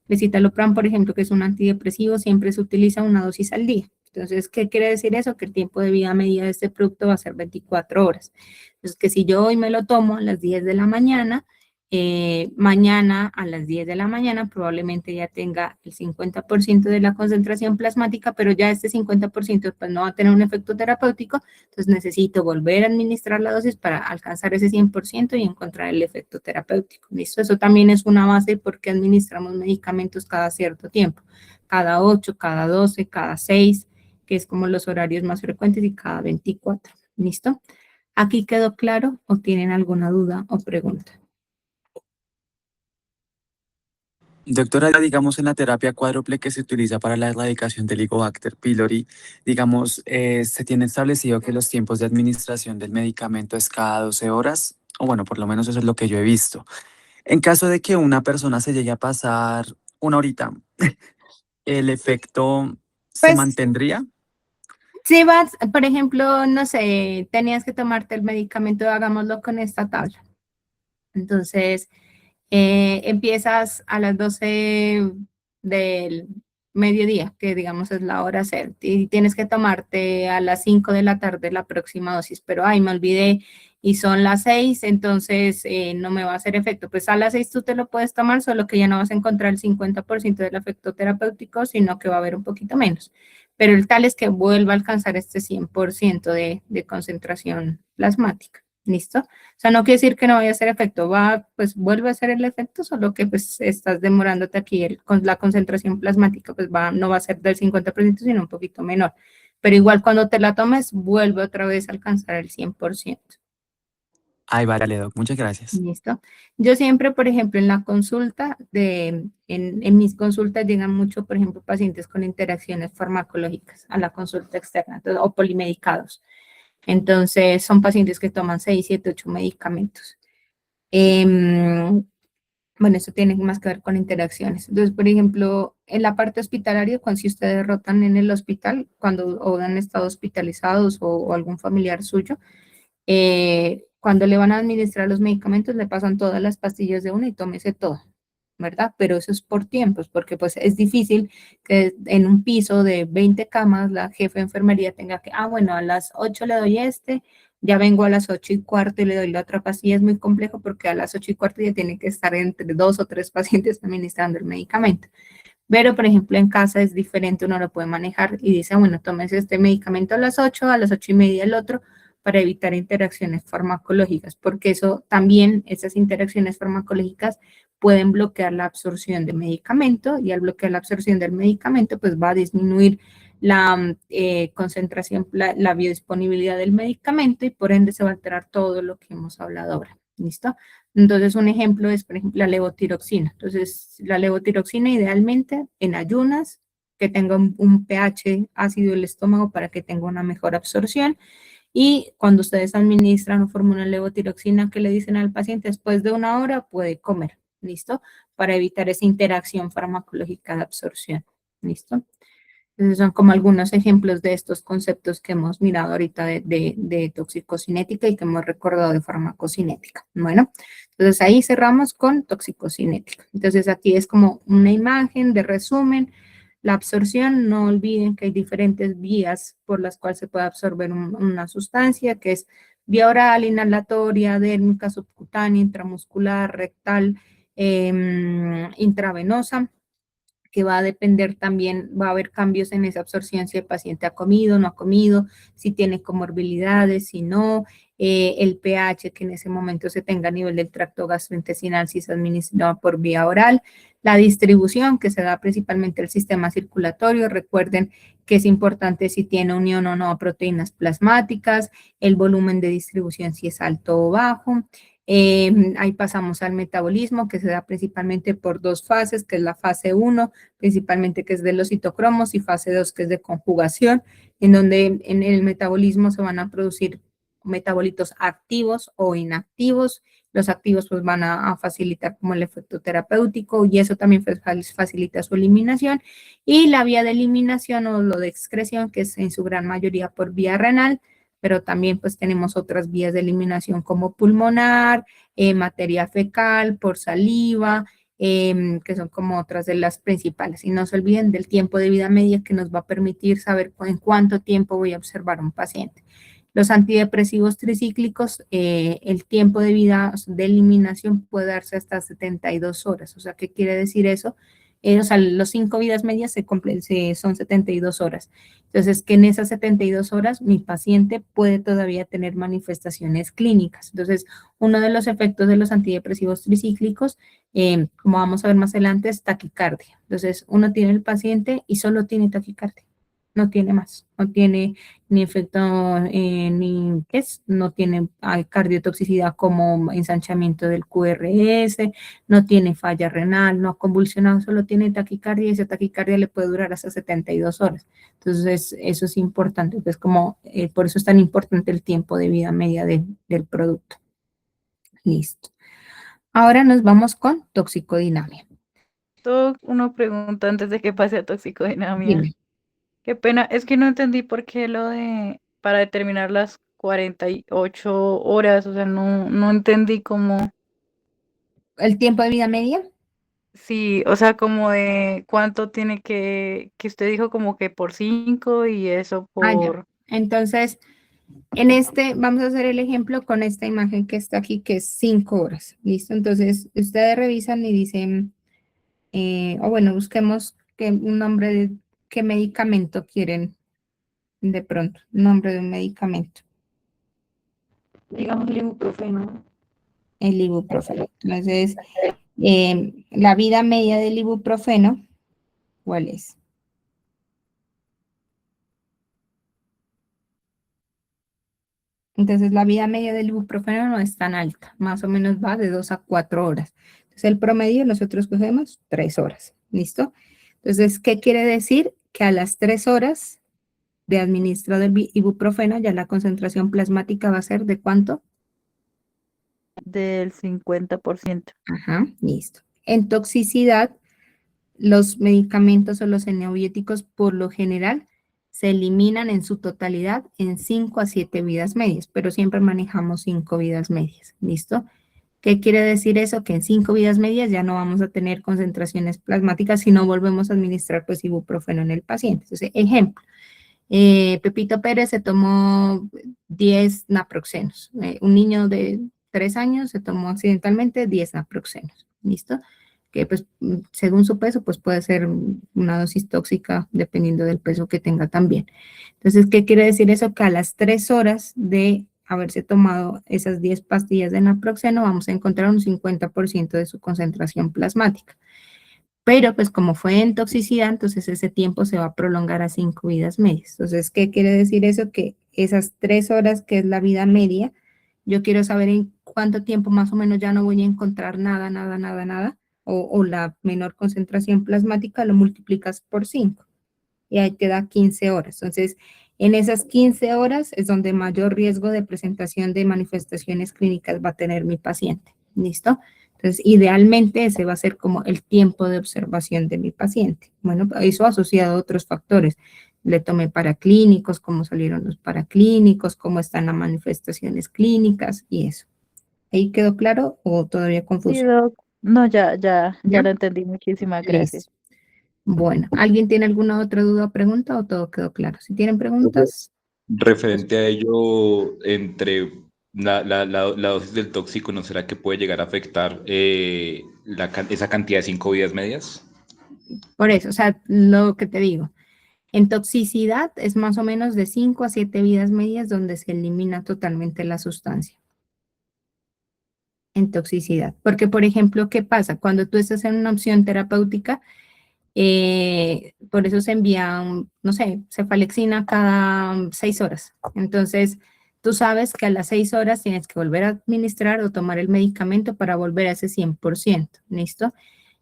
A: El escitalopram, por ejemplo, que es un antidepresivo, siempre se utiliza una dosis al día. Entonces, ¿qué quiere decir eso? Que el tiempo de vida media de este producto va a ser 24 horas. Entonces, que si yo hoy me lo tomo a las 10 de la mañana, mañana a las 10 de la mañana probablemente ya tenga el 50% de la concentración plasmática, pero ya este 50% pues no va a tener un efecto terapéutico, entonces necesito volver a administrar la dosis para alcanzar ese 100% y encontrar el efecto terapéutico. ¿Listo? Eso también es una base porque administramos medicamentos cada cierto tiempo, cada 8, cada 12, cada 6, que es como los horarios más frecuentes, y cada 24. ¿Listo? ¿Aquí quedó claro o tienen alguna duda o pregunta?
B: Doctora, digamos en la terapia cuádruple que se utiliza para la erradicación del Helicobacter pylori, digamos, se tiene establecido que los tiempos de administración del medicamento es cada 12 horas, o bueno, por lo menos eso es lo que yo he visto. En caso de que una persona se llegue a pasar una horita, ¿el efecto se
A: Pues
B: mantendría?
A: si vas, por ejemplo, no sé, tenías que tomarte el medicamento, hagámoslo con esta tabla. Entonces, empiezas a las 12 del mediodía, que digamos es la hora 0, y tienes que tomarte a las 5 de la tarde la próxima dosis, pero ay, me olvidé y son las 6, entonces no me va a hacer efecto. Pues a las 6 tú te lo puedes tomar, solo que ya no vas a encontrar el 50% del efecto terapéutico, sino que va a haber un poquito menos. Pero el tal es que vuelva a alcanzar este 100% de concentración plasmática. ¿Listo? O sea, no quiere decir que no vaya a hacer efecto, pues vuelve a hacer el efecto, solo que pues estás demorándote aquí, con la concentración plasmática pues no va a ser del 50%, sino un poquito menor. Pero igual cuando te la tomes, vuelve otra vez a alcanzar el 100%.
B: Ay, vale, doc, muchas gracias.
A: ¿Listo? Yo siempre, por ejemplo, en la consulta, en mis consultas llegan mucho, por ejemplo, pacientes con interacciones farmacológicas a la consulta externa o polimedicados. Entonces, son pacientes que toman 6, 7, 8 medicamentos. Bueno, eso tiene más que ver con interacciones. Entonces, por ejemplo, en la parte hospitalaria, cuando si ustedes rotan en el hospital, o han estado hospitalizados o algún familiar suyo, cuando le van a administrar los medicamentos, le pasan todas las pastillas de una y tómese todo. ¿verdad? Pero eso es por tiempos, porque pues es difícil que en un piso de 20 camas la jefe de enfermería tenga que, bueno, a las 8 le doy ya vengo a las 8:15 y le doy la otra pastilla. Es muy complejo porque a las 8:15 ya tiene que estar entre 2 o 3 pacientes administrando el medicamento. Pero, por ejemplo, en casa es diferente, uno lo puede manejar y dice, bueno, tómese este medicamento a las 8:30 el otro, para evitar interacciones farmacológicas, porque eso también, esas interacciones farmacológicas pueden bloquear la absorción de medicamento, y al bloquear la absorción del medicamento, pues va a disminuir la concentración, la biodisponibilidad del medicamento, y por ende se va a alterar todo lo que hemos hablado ahora. ¿Listo? Entonces, un ejemplo es, por ejemplo, la levotiroxina. Entonces, la levotiroxina idealmente en ayunas, que tenga un pH ácido el estómago para que tenga una mejor absorción. Y cuando ustedes administran o formulan levotiroxina, que le dicen al paciente, después de 1 hora puede comer, ¿listo? Para evitar esa interacción farmacológica de absorción, ¿listo? Entonces son como algunos ejemplos de estos conceptos que hemos mirado ahorita de toxicocinética y que hemos recordado de farmacocinética. Bueno, entonces ahí cerramos con toxicocinética. Entonces aquí es como una imagen de resumen. La absorción, no olviden que hay diferentes vías por las cuales se puede absorber una sustancia, que es vía oral, inhalatoria, dérmica, subcutánea, intramuscular, rectal, intravenosa, que va a depender también, va a haber cambios en esa absorción si el paciente ha comido, no ha comido, si tiene comorbilidades, si no, el pH que en ese momento se tenga a nivel del tracto gastrointestinal si es administrado por vía oral, la distribución que se da principalmente al sistema circulatorio. Recuerden que es importante si tiene unión o no a proteínas plasmáticas, el volumen de distribución si es alto o bajo. Ahí pasamos al metabolismo, que se da principalmente por 2 fases, que es la fase 1, principalmente que es de los citocromos, y fase 2, que es de conjugación, en donde en el metabolismo se van a producir metabolitos activos o inactivos. Los activos pues van a facilitar como el efecto terapéutico, y eso también facilita su eliminación. Y la vía de eliminación o lo de excreción, que es en su gran mayoría por vía renal, pero también pues tenemos otras vías de eliminación como pulmonar, materia fecal, por saliva, que son como otras de las principales. Y no se olviden del tiempo de vida media, que nos va a permitir saber en cuánto tiempo voy a observar a un paciente. Los antidepresivos tricíclicos, el tiempo de vida de eliminación puede darse hasta 72 horas. O sea, ¿qué quiere decir eso? O sea, los 5 vidas medias son 72 horas. Entonces, que en esas 72 horas mi paciente puede todavía tener manifestaciones clínicas. Entonces, uno de los efectos de los antidepresivos tricíclicos, como vamos a ver más adelante, es taquicardia. Entonces, uno tiene el paciente y solo tiene taquicardia. No tiene más, no tiene ni efecto, no tiene cardiotoxicidad como ensanchamiento del QRS, no tiene falla renal, no ha convulsionado, solo tiene taquicardia, y esa taquicardia le puede durar hasta 72 horas. Entonces, eso es importante, pues como, por eso es tan importante el tiempo de vida media del producto. Listo. Ahora nos vamos con toxicodinamia.
E: Una pregunta antes de que pase a toxicodinamia.
A: Dime.
E: Qué pena, es que no entendí por qué lo de para determinar las 48 horas, o sea, no entendí cómo,
A: ¿El tiempo de vida media?
E: sí, o sea, como de cuánto tiene que usted dijo como que por 5 y eso
A: Ya.
E: por,
A: Entonces, vamos a hacer el ejemplo con esta imagen que está aquí, que es 5 horas. ¿Listo? Entonces, ustedes revisan y dicen, o bueno, busquemos un nombre de qué medicamento quieren de pronto, nombre de un medicamento,
C: Digamos el ibuprofeno.
A: el ibuprofeno. Entonces, la vida media del ibuprofeno, ¿cuál es? Entonces, la vida media del ibuprofeno no es tan alta, más o menos va de 2 a 4 horas. Entonces, el promedio nosotros cogemos 3 horas, ¿listo? Entonces, ¿qué quiere decir? Que a las 3 horas de administrado el ibuprofeno, ya la concentración plasmática va a ser ¿de cuánto?
E: del 50%.
A: Ajá, listo. En toxicidad, los medicamentos o los eneobióticos por lo general se eliminan en su totalidad en 5 a 7 vidas medias, pero siempre manejamos 5 vidas medias, ¿listo? ¿Qué quiere decir eso? Que en 5 vidas medias ya no vamos a tener concentraciones plasmáticas si no volvemos a administrar pues ibuprofeno en el paciente. Entonces, ejemplo, Pepito Pérez se tomó 10 naproxenos. Un niño de 3 años se tomó accidentalmente 10 naproxenos. ¿Listo? Que pues según su peso pues puede ser una dosis tóxica dependiendo del peso que tenga también. Entonces, ¿qué quiere decir eso? Que a las 3 horas de haberse tomado esas 10 pastillas de naproxeno vamos a encontrar un 50% de su concentración plasmática. Pero pues como fue en toxicidad, entonces ese tiempo se va a prolongar a 5 vidas medias. Entonces, ¿qué quiere decir eso? Que esas 3 horas, que es la vida media, yo quiero saber en cuánto tiempo más o menos ya no voy a encontrar nada, nada, nada, nada, o la menor concentración plasmática, lo multiplicas por 5 y ahí te da 15 horas. Entonces, en esas 15 horas es donde mayor riesgo de presentación de manifestaciones clínicas va a tener mi paciente. ¿Listo? Entonces, idealmente ese va a ser como el tiempo de observación de mi paciente. Bueno, eso asociado a otros factores. Le tomé paraclínicos, cómo salieron los paraclínicos, cómo están las manifestaciones clínicas y eso. ¿Ahí quedó claro o todavía
E: Sí,
A: confuso?
E: Doc. No, ya
A: ¿Ya?
E: lo entendí. Muchísimas gracias.
A: Listo. Bueno, ¿alguien tiene alguna otra duda o pregunta o todo quedó claro? Si tienen preguntas,
D: Referente a ello, entre la dosis del tóxico, ¿no será que puede llegar a afectar esa cantidad de 5 vidas medias?
A: por eso, o sea, lo que te digo, en toxicidad es más o menos de 5 a 7 vidas medias donde se elimina totalmente la sustancia. En toxicidad. Porque, por ejemplo, ¿qué pasa? Cuando tú estás en una opción terapéutica, por eso se envía, no sé, cefalexina cada 6 horas. Entonces, tú sabes que a las 6 horas tienes que volver a administrar o tomar el medicamento para volver a ese 100%, ¿listo?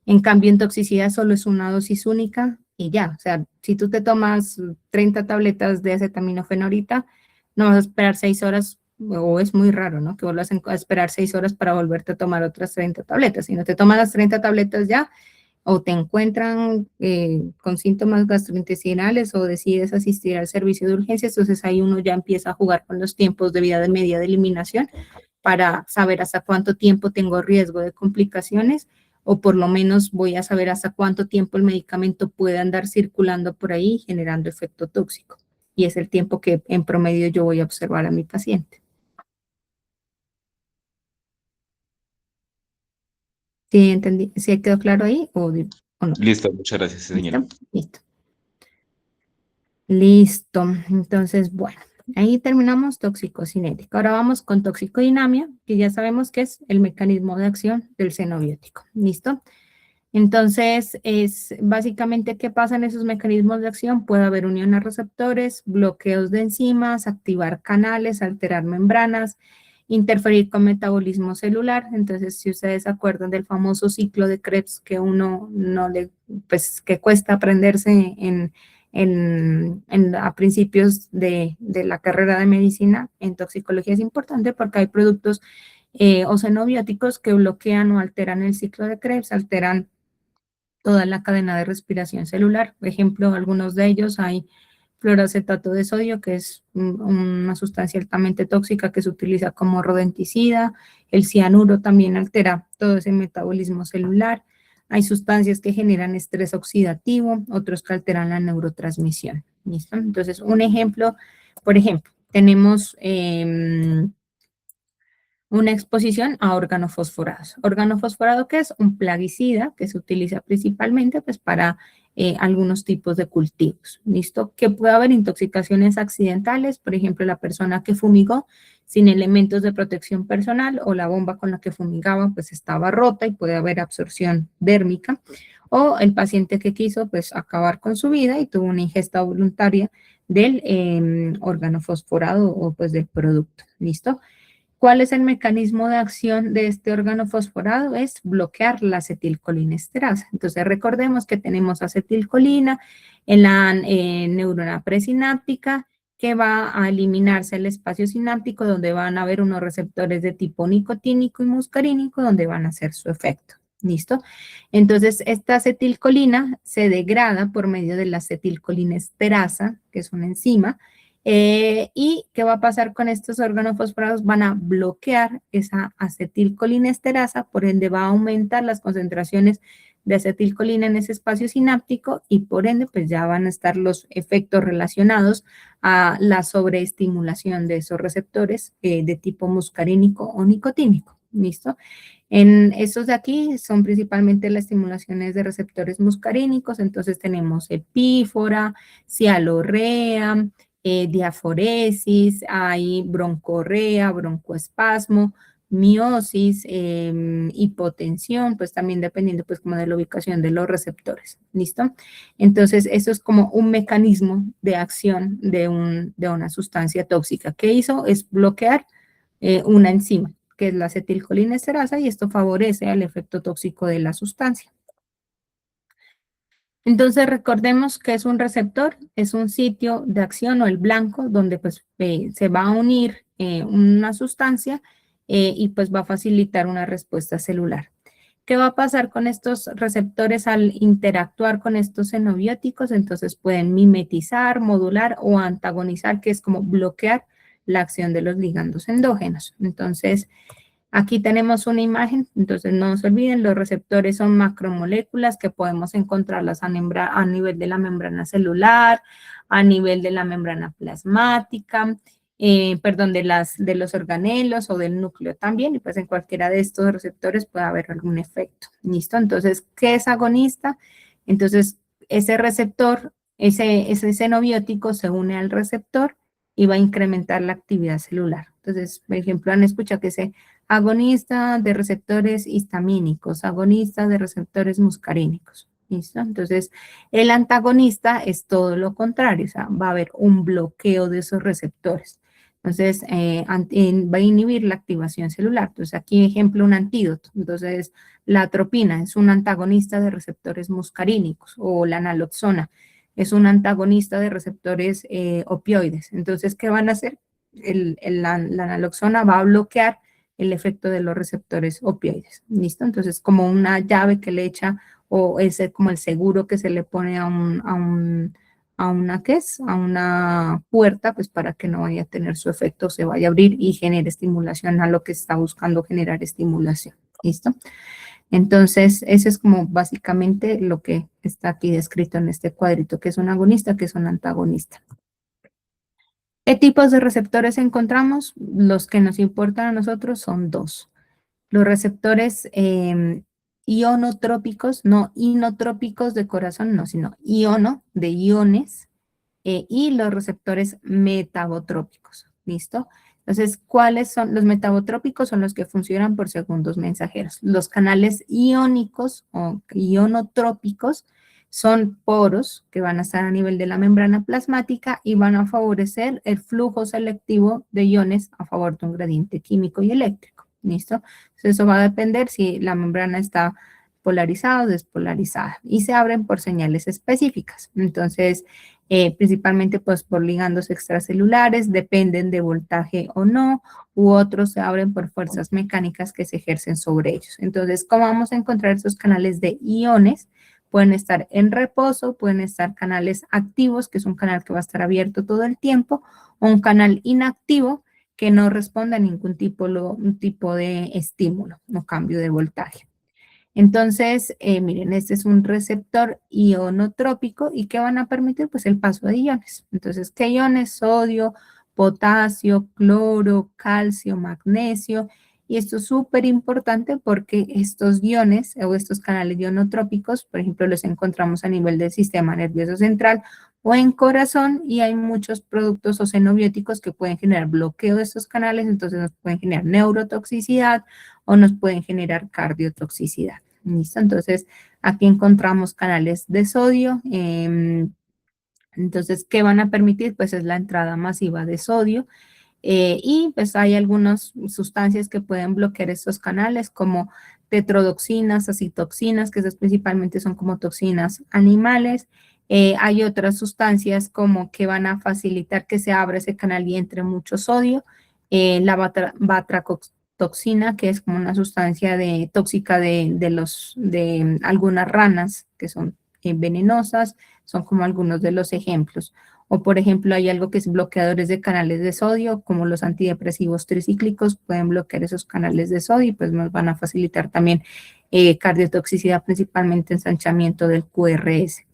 A: En cambio, en toxicidad solo es una dosis única y ya. O sea, si tú te tomas 30 tabletas de acetaminofén, no vas a esperar 6 horas, o es muy raro, ¿no? Que vuelvas a esperar 6 horas para volverte a tomar otras 30 tabletas. Si no te tomas las 30 tabletas ya, o te encuentran con síntomas gastrointestinales o decides asistir al servicio de urgencias, entonces ahí uno ya empieza a jugar con los tiempos de vida de media de eliminación para saber hasta cuánto tiempo tengo riesgo de complicaciones o por lo menos voy a saber hasta cuánto tiempo el medicamento puede andar circulando por ahí generando efecto tóxico. Y es el tiempo que en promedio yo voy a observar a mi paciente. ¿Sí entendí? ¿Sí quedó claro ahí o no?
D: Listo, muchas gracias, señora.
A: ¿Listo? Listo. Listo. Entonces, bueno, ahí terminamos toxicocinética. Ahora vamos con toxicodinamia, que ya sabemos que es el mecanismo de acción del xenobiótico. ¿Listo? Entonces, es básicamente qué pasa en esos mecanismos de acción. Puede haber unión a receptores, bloqueos de enzimas, activar canales, alterar membranas, interferir con metabolismo celular. Entonces, si ustedes se acuerdan del famoso ciclo de Krebs que uno no le, pues que cuesta aprenderse a principios de la carrera de medicina, en toxicología es importante porque hay productos o xenobióticos que bloquean o alteran el ciclo de Krebs, alteran toda la cadena de respiración celular. Por ejemplo, algunos de ellos hay fluoroacetato de sodio, que es una sustancia altamente tóxica que se utiliza como rodenticida. El cianuro también altera todo ese metabolismo celular. Hay sustancias que generan estrés oxidativo, otros que alteran la neurotransmisión. ¿Listo? Entonces, un ejemplo, por ejemplo, tenemos una exposición a organofosforados. Organofosforado, que es un plaguicida que se utiliza principalmente pues, para algunos tipos de cultivos. ¿Listo? Que puede haber intoxicaciones accidentales, por ejemplo, la persona que fumigó sin elementos de protección personal o la bomba con la que fumigaba pues estaba rota y puede haber absorción dérmica, o el paciente que quiso pues acabar con su vida y tuvo una ingesta voluntaria del organofosforado o pues del producto. ¿Listo? ¿Cuál es el mecanismo de acción de este órgano fosforado? Es bloquear la acetilcolinesterasa. Entonces, recordemos que tenemos acetilcolina en la neurona presináptica que va a eliminarse el espacio sináptico donde van a haber unos receptores de tipo nicotínico y muscarínico donde van a hacer su efecto. ¿Listo? Entonces, esta acetilcolina se degrada por medio de la acetilcolinesterasa, que es una enzima, ¿Y qué va a pasar con estos organofosforados? Van a bloquear esa acetilcolinesterasa, por ende va a aumentar las concentraciones de acetilcolina en ese espacio sináptico y por ende pues ya van a estar los efectos relacionados a la sobreestimulación de esos receptores de tipo muscarínico o nicotínico. ¿Listo? En estos de aquí son principalmente las estimulaciones de receptores muscarínicos, entonces tenemos epífora, cialorrea, diaforesis, hay broncorrea, broncoespasmo, miosis, hipotensión, pues también dependiendo pues como de la ubicación de los receptores, ¿listo? Entonces eso es como un mecanismo de acción de una sustancia tóxica. ¿Qué hizo? Es bloquear una enzima, que es la acetilcolinesterasa, y esto favorece al efecto tóxico de la sustancia. Entonces recordemos que es un receptor, es un sitio de acción o el blanco donde pues se va a unir una sustancia y pues va a facilitar una respuesta celular. ¿Qué va a pasar con estos receptores al interactuar con estos xenobióticos? Entonces pueden mimetizar, modular o antagonizar, que es como bloquear la acción de los ligandos endógenos. Entonces, aquí tenemos una imagen, entonces no se olviden, los receptores son macromoléculas que podemos encontrarlas a nivel de la membrana celular, a nivel de la membrana plasmática, perdón, de los organelos o del núcleo también, y pues en cualquiera de estos receptores puede haber algún efecto. ¿Listo? Entonces, ¿qué es agonista? Entonces, ese receptor, ese xenobiótico se une al receptor y va a incrementar la actividad celular. Entonces, por ejemplo, han escuchado que se agonista de receptores histamínicos, agonista de receptores muscarínicos. ¿Listo? Entonces, el antagonista es todo lo contrario, o sea, va a haber un bloqueo de esos receptores. Entonces, va a inhibir la activación celular. Entonces, aquí ejemplo, un antídoto. Entonces, la atropina es un antagonista de receptores muscarínicos, o la naloxona es un antagonista de receptores opioides. Entonces, ¿qué van a hacer? La naloxona va a bloquear el efecto de los receptores opioides. ¿Listo? Entonces, como una llave que le echa, o es como el seguro que se le pone a una, ¿qué es? A una puerta, pues para que no vaya a tener su efecto, se vaya a abrir y genere estimulación a lo que está buscando generar estimulación. ¿Listo? Entonces, eso es como básicamente lo que está aquí descrito en este cuadrito, que es un agonista, que es un antagonista. ¿Qué tipos de receptores encontramos? Los que nos importan a nosotros son dos. Los receptores ionotrópicos, no inotrópicos de corazón, no, sino iono, de iones, y los receptores metabotrópicos. ¿Listo? Entonces, ¿cuáles son? Los metabotrópicos son los que funcionan por segundos mensajeros. Los canales iónicos o ionotrópicos son poros que van a estar a nivel de la membrana plasmática y van a favorecer el flujo selectivo de iones a favor de un gradiente químico y eléctrico. ¿Listo? Entonces, eso va a depender si la membrana está polarizada o despolarizada y se abren por señales específicas. Entonces, principalmente pues por ligandos extracelulares, dependen de voltaje o no, u otros se abren por fuerzas mecánicas que se ejercen sobre ellos. Entonces, ¿cómo vamos a encontrar esos canales de iones? Pueden estar en reposo, pueden estar canales activos, que es un canal que va a estar abierto todo el tiempo, o un canal inactivo que no responde a ningún tipo de estímulo o cambio de voltaje. Entonces, miren, este es un receptor ionotrópico y ¿qué van a permitir? Pues el paso de iones. Entonces, ¿qué iones? Sodio, potasio, cloro, calcio, magnesio. Y esto es súper importante porque estos iones o estos canales ionotrópicos, por ejemplo, los encontramos a nivel del sistema nervioso central o en corazón, y hay muchos productos o xenobióticos que pueden generar bloqueo de estos canales, entonces nos pueden generar neurotoxicidad o nos pueden generar cardiotoxicidad. ¿Listo? Entonces, aquí encontramos canales de sodio. Entonces, ¿qué van a permitir? Pues es la entrada masiva de sodio. Y pues hay algunas sustancias que pueden bloquear estos canales, como tetrodoxinas, acitoxinas, que esas principalmente son como toxinas animales. Hay otras sustancias como que van a facilitar que se abra ese canal y entre mucho sodio. La batracotoxina, que es como una sustancia tóxica de algunas ranas que son venenosas, son como algunos de los ejemplos. O, por ejemplo, hay algo que es bloqueadores de canales de sodio, como los antidepresivos tricíclicos, pueden bloquear esos canales de sodio y pues nos van a facilitar también cardiotoxicidad, principalmente ensanchamiento del QRS.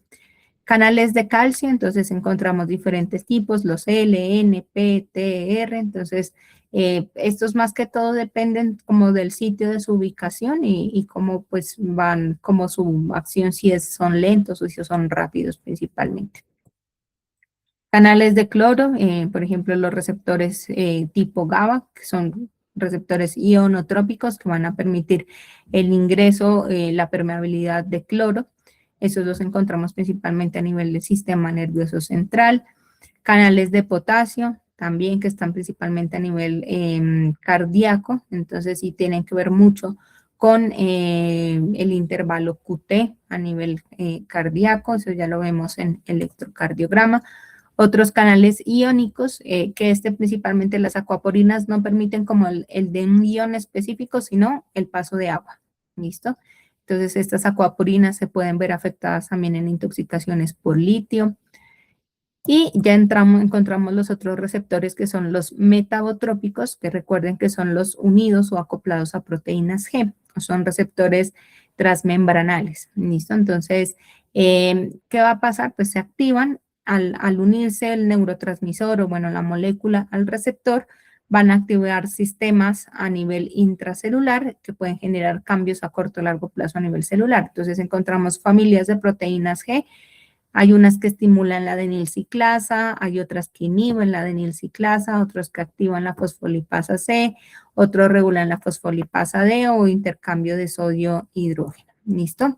A: Canales de calcio, entonces encontramos diferentes tipos, los L, N, P, T, R, entonces estos más que todo dependen como del sitio de su ubicación y cómo pues van, como su acción, si son lentos o si son rápidos principalmente. Canales de cloro, por ejemplo, los receptores tipo GABA, que son receptores ionotrópicos que van a permitir el ingreso, la permeabilidad de cloro. Esos los encontramos principalmente a nivel del sistema nervioso central. Canales de potasio, también que están principalmente a nivel cardíaco, entonces sí tienen que ver mucho con el intervalo QT a nivel cardíaco, eso ya lo vemos en electrocardiograma. Otros canales iónicos, que principalmente las acuaporinas no permiten como el de un ion específico, sino el paso de agua, ¿listo? Entonces estas acuaporinas se pueden ver afectadas también en intoxicaciones por litio. Y ya encontramos los otros receptores que son los metabotrópicos, que recuerden que son los unidos o acoplados a proteínas G, son receptores transmembranales, ¿listo? Entonces, ¿qué va a pasar? Pues se activan al unirse el neurotransmisor o bueno, la molécula al receptor, van a activar sistemas a nivel intracelular que pueden generar cambios a corto o largo plazo a nivel celular. Entonces encontramos familias de proteínas G, hay unas que estimulan la adenilciclasa, hay otras que inhiben la adenilciclasa, otros que activan la fosfolipasa C, otros regulan la fosfolipasa D o intercambio de sodio-hidrógeno. ¿Listo?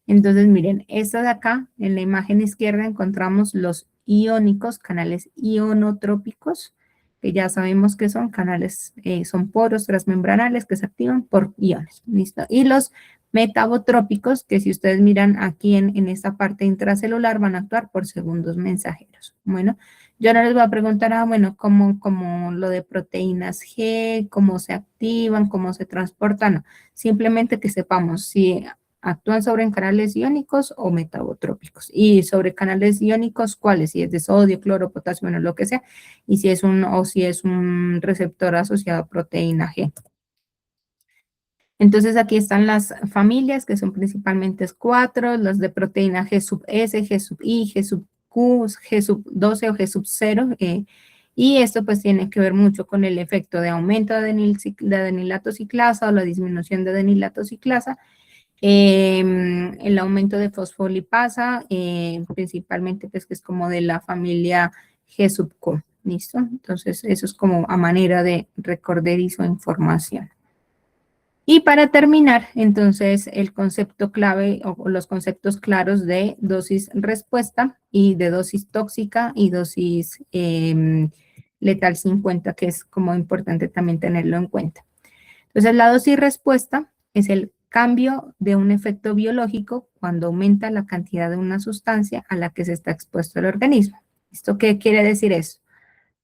A: Entonces, miren, esta de acá, en la imagen izquierda encontramos los iónicos, canales ionotrópicos, que ya sabemos que son canales, son poros transmembranales que se activan por iones. ¿Listo? Y los metabotrópicos, que si ustedes miran aquí en esta parte intracelular, van a actuar por segundos mensajeros. Bueno, yo ahora les voy a preguntar, bueno, ¿cómo lo de proteínas G, cómo se activan, cómo se transportan? No, simplemente que sepamos si actúan sobre canales iónicos o metabotrópicos. Y sobre canales iónicos, ¿cuáles? Si es de sodio, cloro, potasio, bueno, lo que sea. Y si es un receptor asociado a proteína G. Entonces aquí están las familias, que son principalmente 4, las de proteína G sub S, G sub I, G sub Q, G sub 12 o G sub 0. Y esto pues tiene que ver mucho con el efecto de aumento de adenilatociclasa o la disminución de adenilatociclasa, el aumento de fosfolipasa, principalmente pues que es como de la familia G sub Q, ¿listo? Entonces eso es como a manera de recorderizo información. Y para terminar, entonces, el concepto clave o los conceptos claros de dosis respuesta y de dosis tóxica y dosis letal 50, que es como importante también tenerlo en cuenta. Entonces, la dosis respuesta es el cambio de un efecto biológico cuando aumenta la cantidad de una sustancia a la que se está expuesto el organismo. ¿Esto qué quiere decir eso?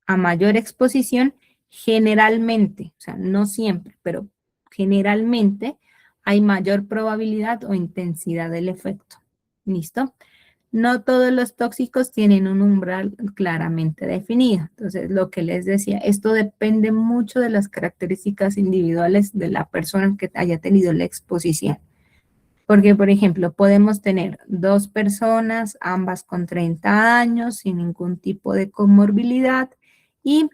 A: A mayor exposición, generalmente, o sea, no siempre, pero generalmente hay mayor probabilidad o intensidad del efecto. ¿Listo? No todos los tóxicos tienen un umbral claramente definido. Entonces, lo que les decía, esto depende mucho de las características individuales de la persona que haya tenido la exposición. Porque, por ejemplo, podemos tener 2 personas, ambas con 30 años, sin ningún tipo de comorbilidad, y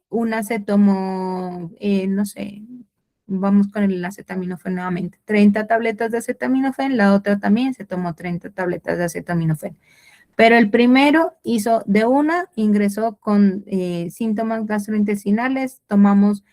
A: una se tomó, no sé, vamos con el acetaminofén nuevamente, 30 tabletas de acetaminofén, la otra también se tomó 30 tabletas de acetaminofén. Pero el primero hizo de una, ingresó con síntomas gastrointestinales, tomamos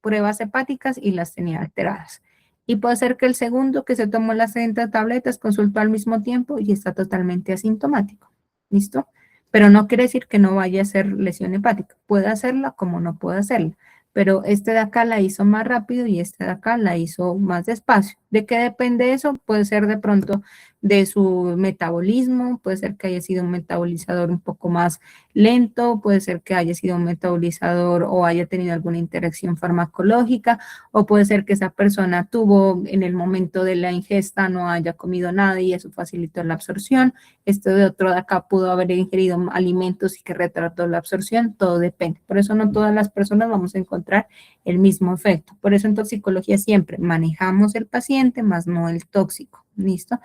A: pruebas hepáticas y las tenía alteradas. Y puede ser que el segundo que se tomó las 30 tabletas consultó al mismo tiempo y está totalmente asintomático. ¿Listo? Pero no quiere decir que no vaya a ser lesión hepática. Puede hacerla como no puede hacerla. Pero este de acá la hizo más rápido y este de acá la hizo más despacio. ¿De qué depende eso? Puede ser de pronto de su metabolismo, puede ser que haya sido un metabolizador un poco más lento, puede ser que haya sido un metabolizador o haya tenido alguna interacción farmacológica, o puede ser que esa persona tuvo en el momento de la ingesta, no haya comido nada y eso facilitó la absorción. Este de otro de acá pudo haber ingerido alimentos y que retardó la absorción, todo depende. Por eso no todas las personas vamos a encontrar el mismo efecto. Por eso en toxicología siempre manejamos el paciente, más no el tóxico. ¿Listo?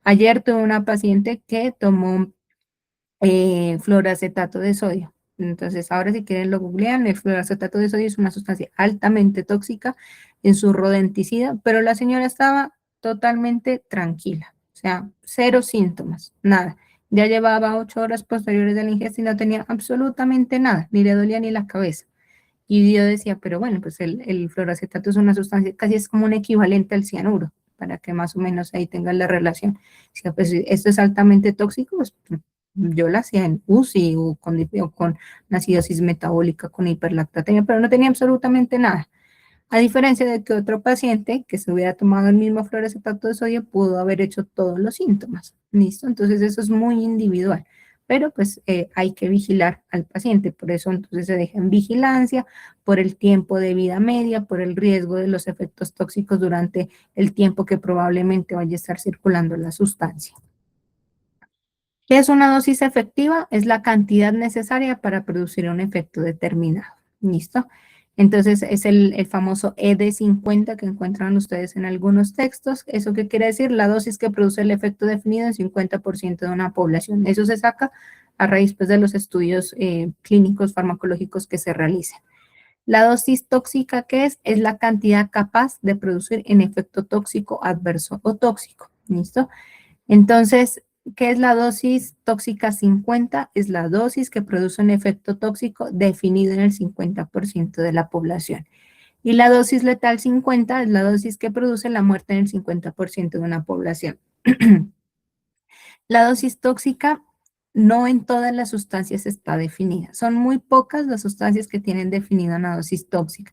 A: Ayer tuve una paciente que tomó fluoracetato de sodio. Entonces, ahora si quieren lo googlean, el fluoracetato de sodio es una sustancia altamente tóxica en su rodenticida, pero la señora estaba totalmente tranquila, o sea, cero síntomas, nada. Ya llevaba 8 horas posteriores de la ingesta y no tenía absolutamente nada, ni le dolía ni la cabeza. Y yo decía, pero bueno, pues el fluoracetato es una sustancia, casi es como un equivalente al cianuro, para que más o menos ahí tengan la relación. Si pues, esto es altamente tóxico, pues yo la hacía en UCI o con una acidosis metabólica, con hiperlactatemia, pero no tenía absolutamente nada. A diferencia de que otro paciente que se hubiera tomado el mismo fluoracetato de sodio pudo haber hecho todos los síntomas. ¿Listo? Entonces eso es muy individual. Pero pues hay que vigilar al paciente. Por eso entonces se deja en vigilancia por el tiempo de vida media, por el riesgo de los efectos tóxicos durante el tiempo que probablemente vaya a estar circulando la sustancia. ¿Qué es una dosis efectiva? Es la cantidad necesaria para producir un efecto determinado. ¿Listo? Entonces es el famoso ED50 que encuentran ustedes en algunos textos. ¿Eso qué quiere decir? La dosis que produce el efecto definido en 50% de una población. Eso se saca a raíz pues, de los estudios clínicos farmacológicos que se realicen. La dosis tóxica, ¿qué es? Es la cantidad capaz de producir un efecto tóxico, adverso o tóxico. ¿Listo? Entonces, ¿qué es la dosis tóxica 50? Es la dosis que produce un efecto tóxico definido en el 50% de la población. Y la dosis letal 50 es la dosis que produce la muerte en el 50% de una población. La dosis tóxica no en todas las sustancias está definida. Son muy pocas las sustancias que tienen definida una dosis tóxica.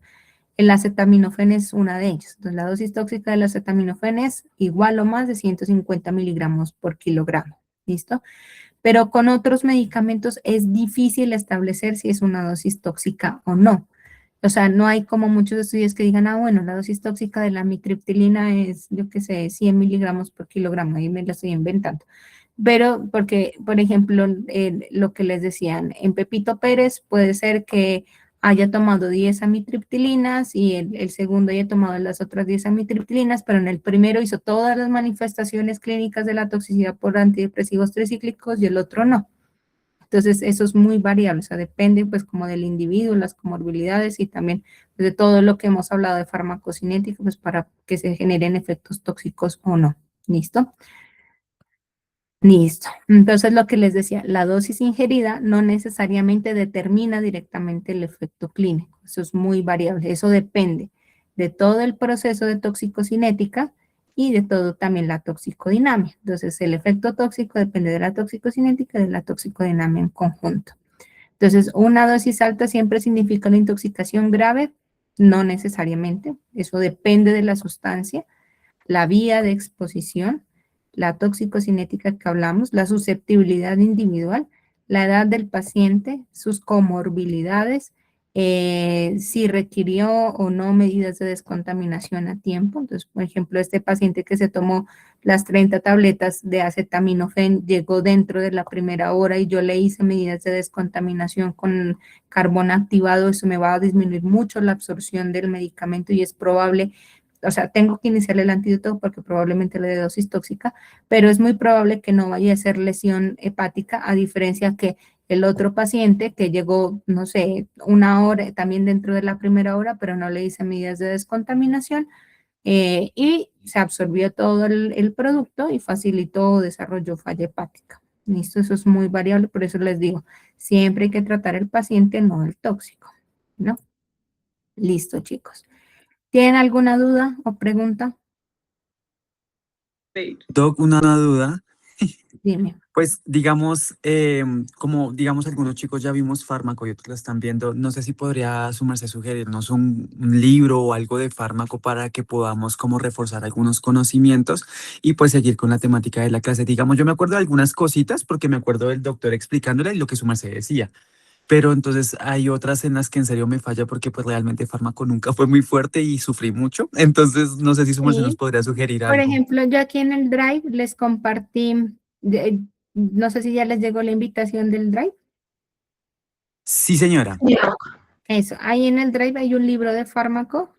A: El acetaminofén es una de ellas. Entonces, la dosis tóxica del acetaminofén es igual o más de 150 miligramos por kilogramo. ¿Listo? Pero con otros medicamentos es difícil establecer si es una dosis tóxica o no. O sea, no hay como muchos estudios que digan, bueno, la dosis tóxica de la amitriptilina es, yo qué sé, 100 miligramos por kilogramo. Ahí me la estoy inventando. Pero porque, por ejemplo, lo que les decían, en Pepito Pérez puede ser que haya tomado 10 amitriptilinas y el segundo haya tomado las otras 10 amitriptilinas, pero en el primero hizo todas las manifestaciones clínicas de la toxicidad por antidepresivos tricíclicos y el otro no. Entonces, eso es muy variable, o sea, depende pues como del individuo, las comorbilidades y también pues, de todo lo que hemos hablado de farmacocinética, pues para que se generen efectos tóxicos o no. ¿Listo? Listo. Entonces, lo que les decía, la dosis ingerida no necesariamente determina directamente el efecto clínico. Eso es muy variable. Eso depende de todo el proceso de toxicocinética y de todo también la toxicodinamia. Entonces, el efecto tóxico depende de la toxicocinética y de la toxicodinamia en conjunto. Entonces, una dosis alta siempre significa una intoxicación grave, no necesariamente. Eso depende de la sustancia, la vía de exposición, la toxicocinética que hablamos, la susceptibilidad individual, la edad del paciente, sus comorbilidades, si requirió o no medidas de descontaminación a tiempo. Entonces, por ejemplo, este paciente que se tomó las 30 tabletas de acetaminofén llegó dentro de la primera hora y yo le hice medidas de descontaminación con carbón activado, eso me va a disminuir mucho la absorción del medicamento y es probable, o sea, tengo que iniciar el antídoto porque probablemente le dé dosis tóxica, pero es muy probable que no vaya a ser lesión hepática, a diferencia que el otro paciente que llegó, no sé, una hora, también dentro de la primera hora, pero no le hice medidas de descontaminación y se absorbió todo el producto y facilitó o desarrolló falla hepática. ¿Listo? Eso es muy variable, por eso les digo, siempre hay que tratar el paciente, no el tóxico, ¿no? Listo, chicos. ¿Tienen alguna duda o pregunta?
B: Doc, una duda.
A: Dime.
B: Pues digamos, como digamos algunos chicos ya vimos fármaco y otros lo están viendo, no sé si podría sumarse a sugerirnos un libro o algo de fármaco para que podamos como reforzar algunos conocimientos y pues seguir con la temática de la clase. Digamos, yo me acuerdo de algunas cositas porque me acuerdo del doctor explicándola y lo que su merced decía. Pero entonces hay otras en las que en serio me falla porque pues realmente fármaco nunca fue muy fuerte y sufrí mucho. Entonces no sé si su merced nos
A: Sí.
B: podría sugerir
A: Por
B: algo.
A: ejemplo, yo aquí en el Drive les compartí, no sé si ya les llegó la invitación del Drive.
B: Sí, señora.
C: Ya.
A: Eso, ahí en el Drive hay un libro de fármaco.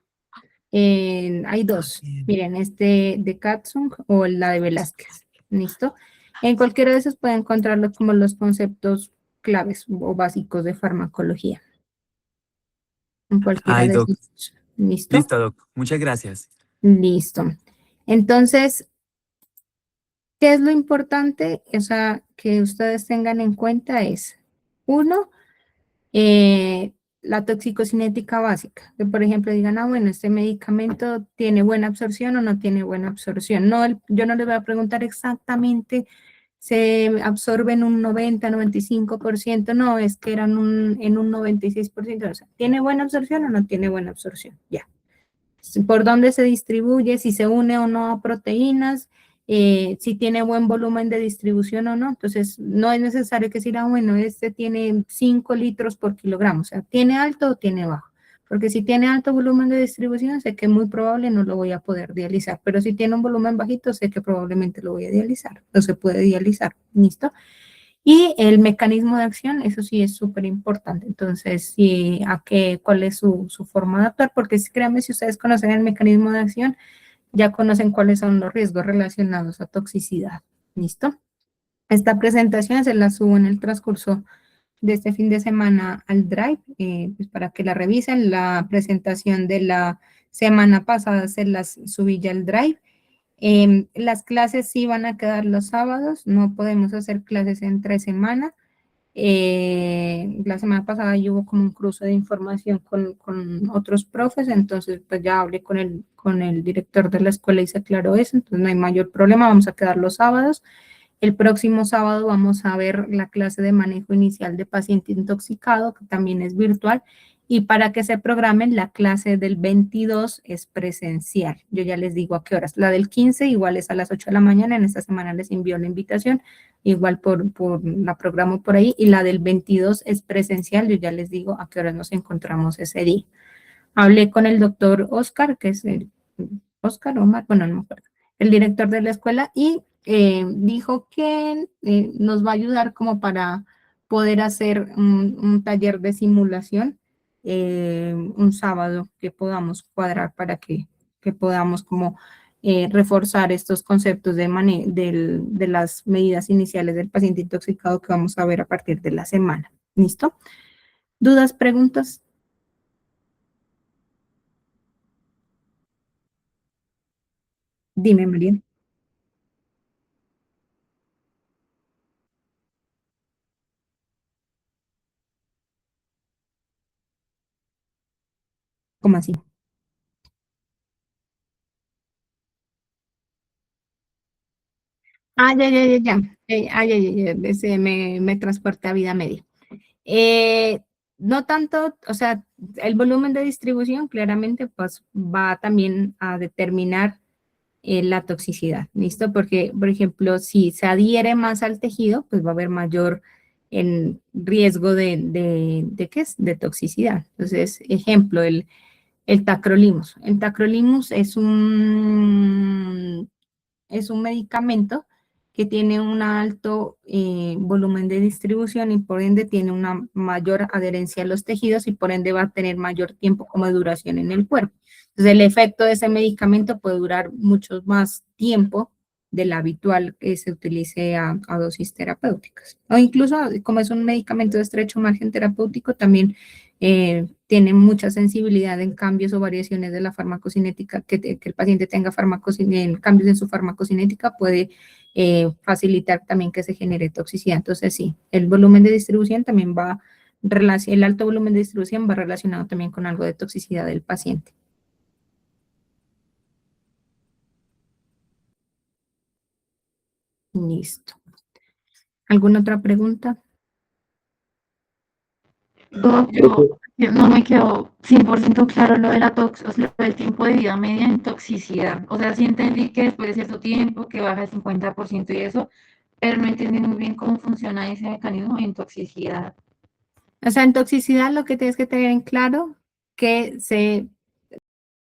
A: Hay dos.
B: Bien.
A: Miren, este de Katzung o la de Velázquez. ¿Listo? En cualquiera de esos pueden encontrarlos como los conceptos claves o básicos de farmacología. En cualquiera
B: Ay,
A: de
B: doc.
A: esos. ¿Listo?
B: Listo, doc. Muchas gracias.
A: Listo. Entonces, ¿qué es lo importante? O sea, que ustedes tengan en cuenta es, uno, la toxicocinética básica. Que, por ejemplo, digan, ah, bueno, este medicamento tiene buena absorción o no tiene buena absorción. No, yo no les voy a preguntar exactamente, se absorbe en un 90, 95%. No, es que eran en un 96%. O sea, ¿tiene buena absorción o no tiene buena absorción? Ya. Por dónde se distribuye, si se une o no a proteínas, si tiene buen volumen de distribución o no. Entonces, no es necesario que decir, ah, bueno, este tiene 5 litros por kilogramo, o sea, ¿tiene alto o tiene bajo? Porque si tiene alto volumen de distribución, sé que es muy probable no lo voy a poder dializar, pero si tiene un volumen bajito, sé que probablemente lo voy a dializar, no se puede dializar, ¿listo? Y el mecanismo de acción, eso sí es súper importante. Entonces, sí, ¿cuál es su forma de actuar? Porque créanme, si ustedes conocen el mecanismo de acción, ya conocen cuáles son los riesgos relacionados a toxicidad. ¿Listo? Esta presentación se la subo en el transcurso de este fin de semana al Drive, pues para que la revisen. La presentación de la semana pasada se las subí ya al Drive. Las clases sí van a quedar los sábados, no podemos hacer clases entre semana. La semana pasada hubo como un cruce de información con otros profes, entonces pues ya hablé con el director de la escuela y se aclaró eso, entonces no hay mayor problema, vamos a quedar los sábados. El próximo sábado vamos a ver la clase de manejo inicial de paciente intoxicado, que también es virtual, y para que se programen, la clase del 22 es presencial. Yo ya les digo a qué horas. La del 15 igual es a las 8 de la mañana, en esta semana les envío la invitación, igual la programo por ahí, y la del 22 es presencial, yo ya les digo a qué horas nos encontramos ese día. Hablé con el doctor Oscar, que es el Oscar Omar, bueno, no me acuerdo, el director de la escuela, y dijo que nos va a ayudar como para poder hacer un taller de simulación un sábado que podamos cuadrar para que podamos como reforzar estos conceptos de las medidas iniciales del paciente intoxicado que vamos a ver a partir de la semana. ¿Listo? ¿Dudas, preguntas? Dime, María. ¿Cómo así? Ah, ya, ya, ya, ya. Ya, ya, ya. Me transporté a vida media. Eh, no tanto, o sea, el volumen de distribución claramente pues va también a determinar la toxicidad, ¿listo? Porque, por ejemplo, si se adhiere más al tejido, pues va a haber mayor en riesgo de ¿qué es? De toxicidad. Entonces, ejemplo, el tacrolimus. El tacrolimus es un medicamento que tiene un alto volumen de distribución y por ende tiene una mayor adherencia a los tejidos y por ende va a tener mayor tiempo como de duración en el cuerpo. Entonces el efecto de ese medicamento puede durar mucho más tiempo del habitual que se utilice a dosis terapéuticas. O incluso como es un medicamento de estrecho margen terapéutico, también tiene mucha sensibilidad en cambios o variaciones de la farmacocinética, que el paciente tenga cambios en su farmacocinética puede facilitar también que se genere toxicidad. Entonces, sí, el volumen de distribución también el alto volumen de distribución va relacionado también con algo de toxicidad del paciente. Listo. ¿Alguna otra pregunta?
C: Doc, yo no me quedó 100% claro lo de o sea, lo del tiempo de vida media en toxicidad. O sea, sí entendí que después de cierto tiempo que baja el 50% y eso, pero no entendí muy bien cómo funciona ese mecanismo en toxicidad.
A: O sea, en toxicidad lo que tienes que tener en claro que se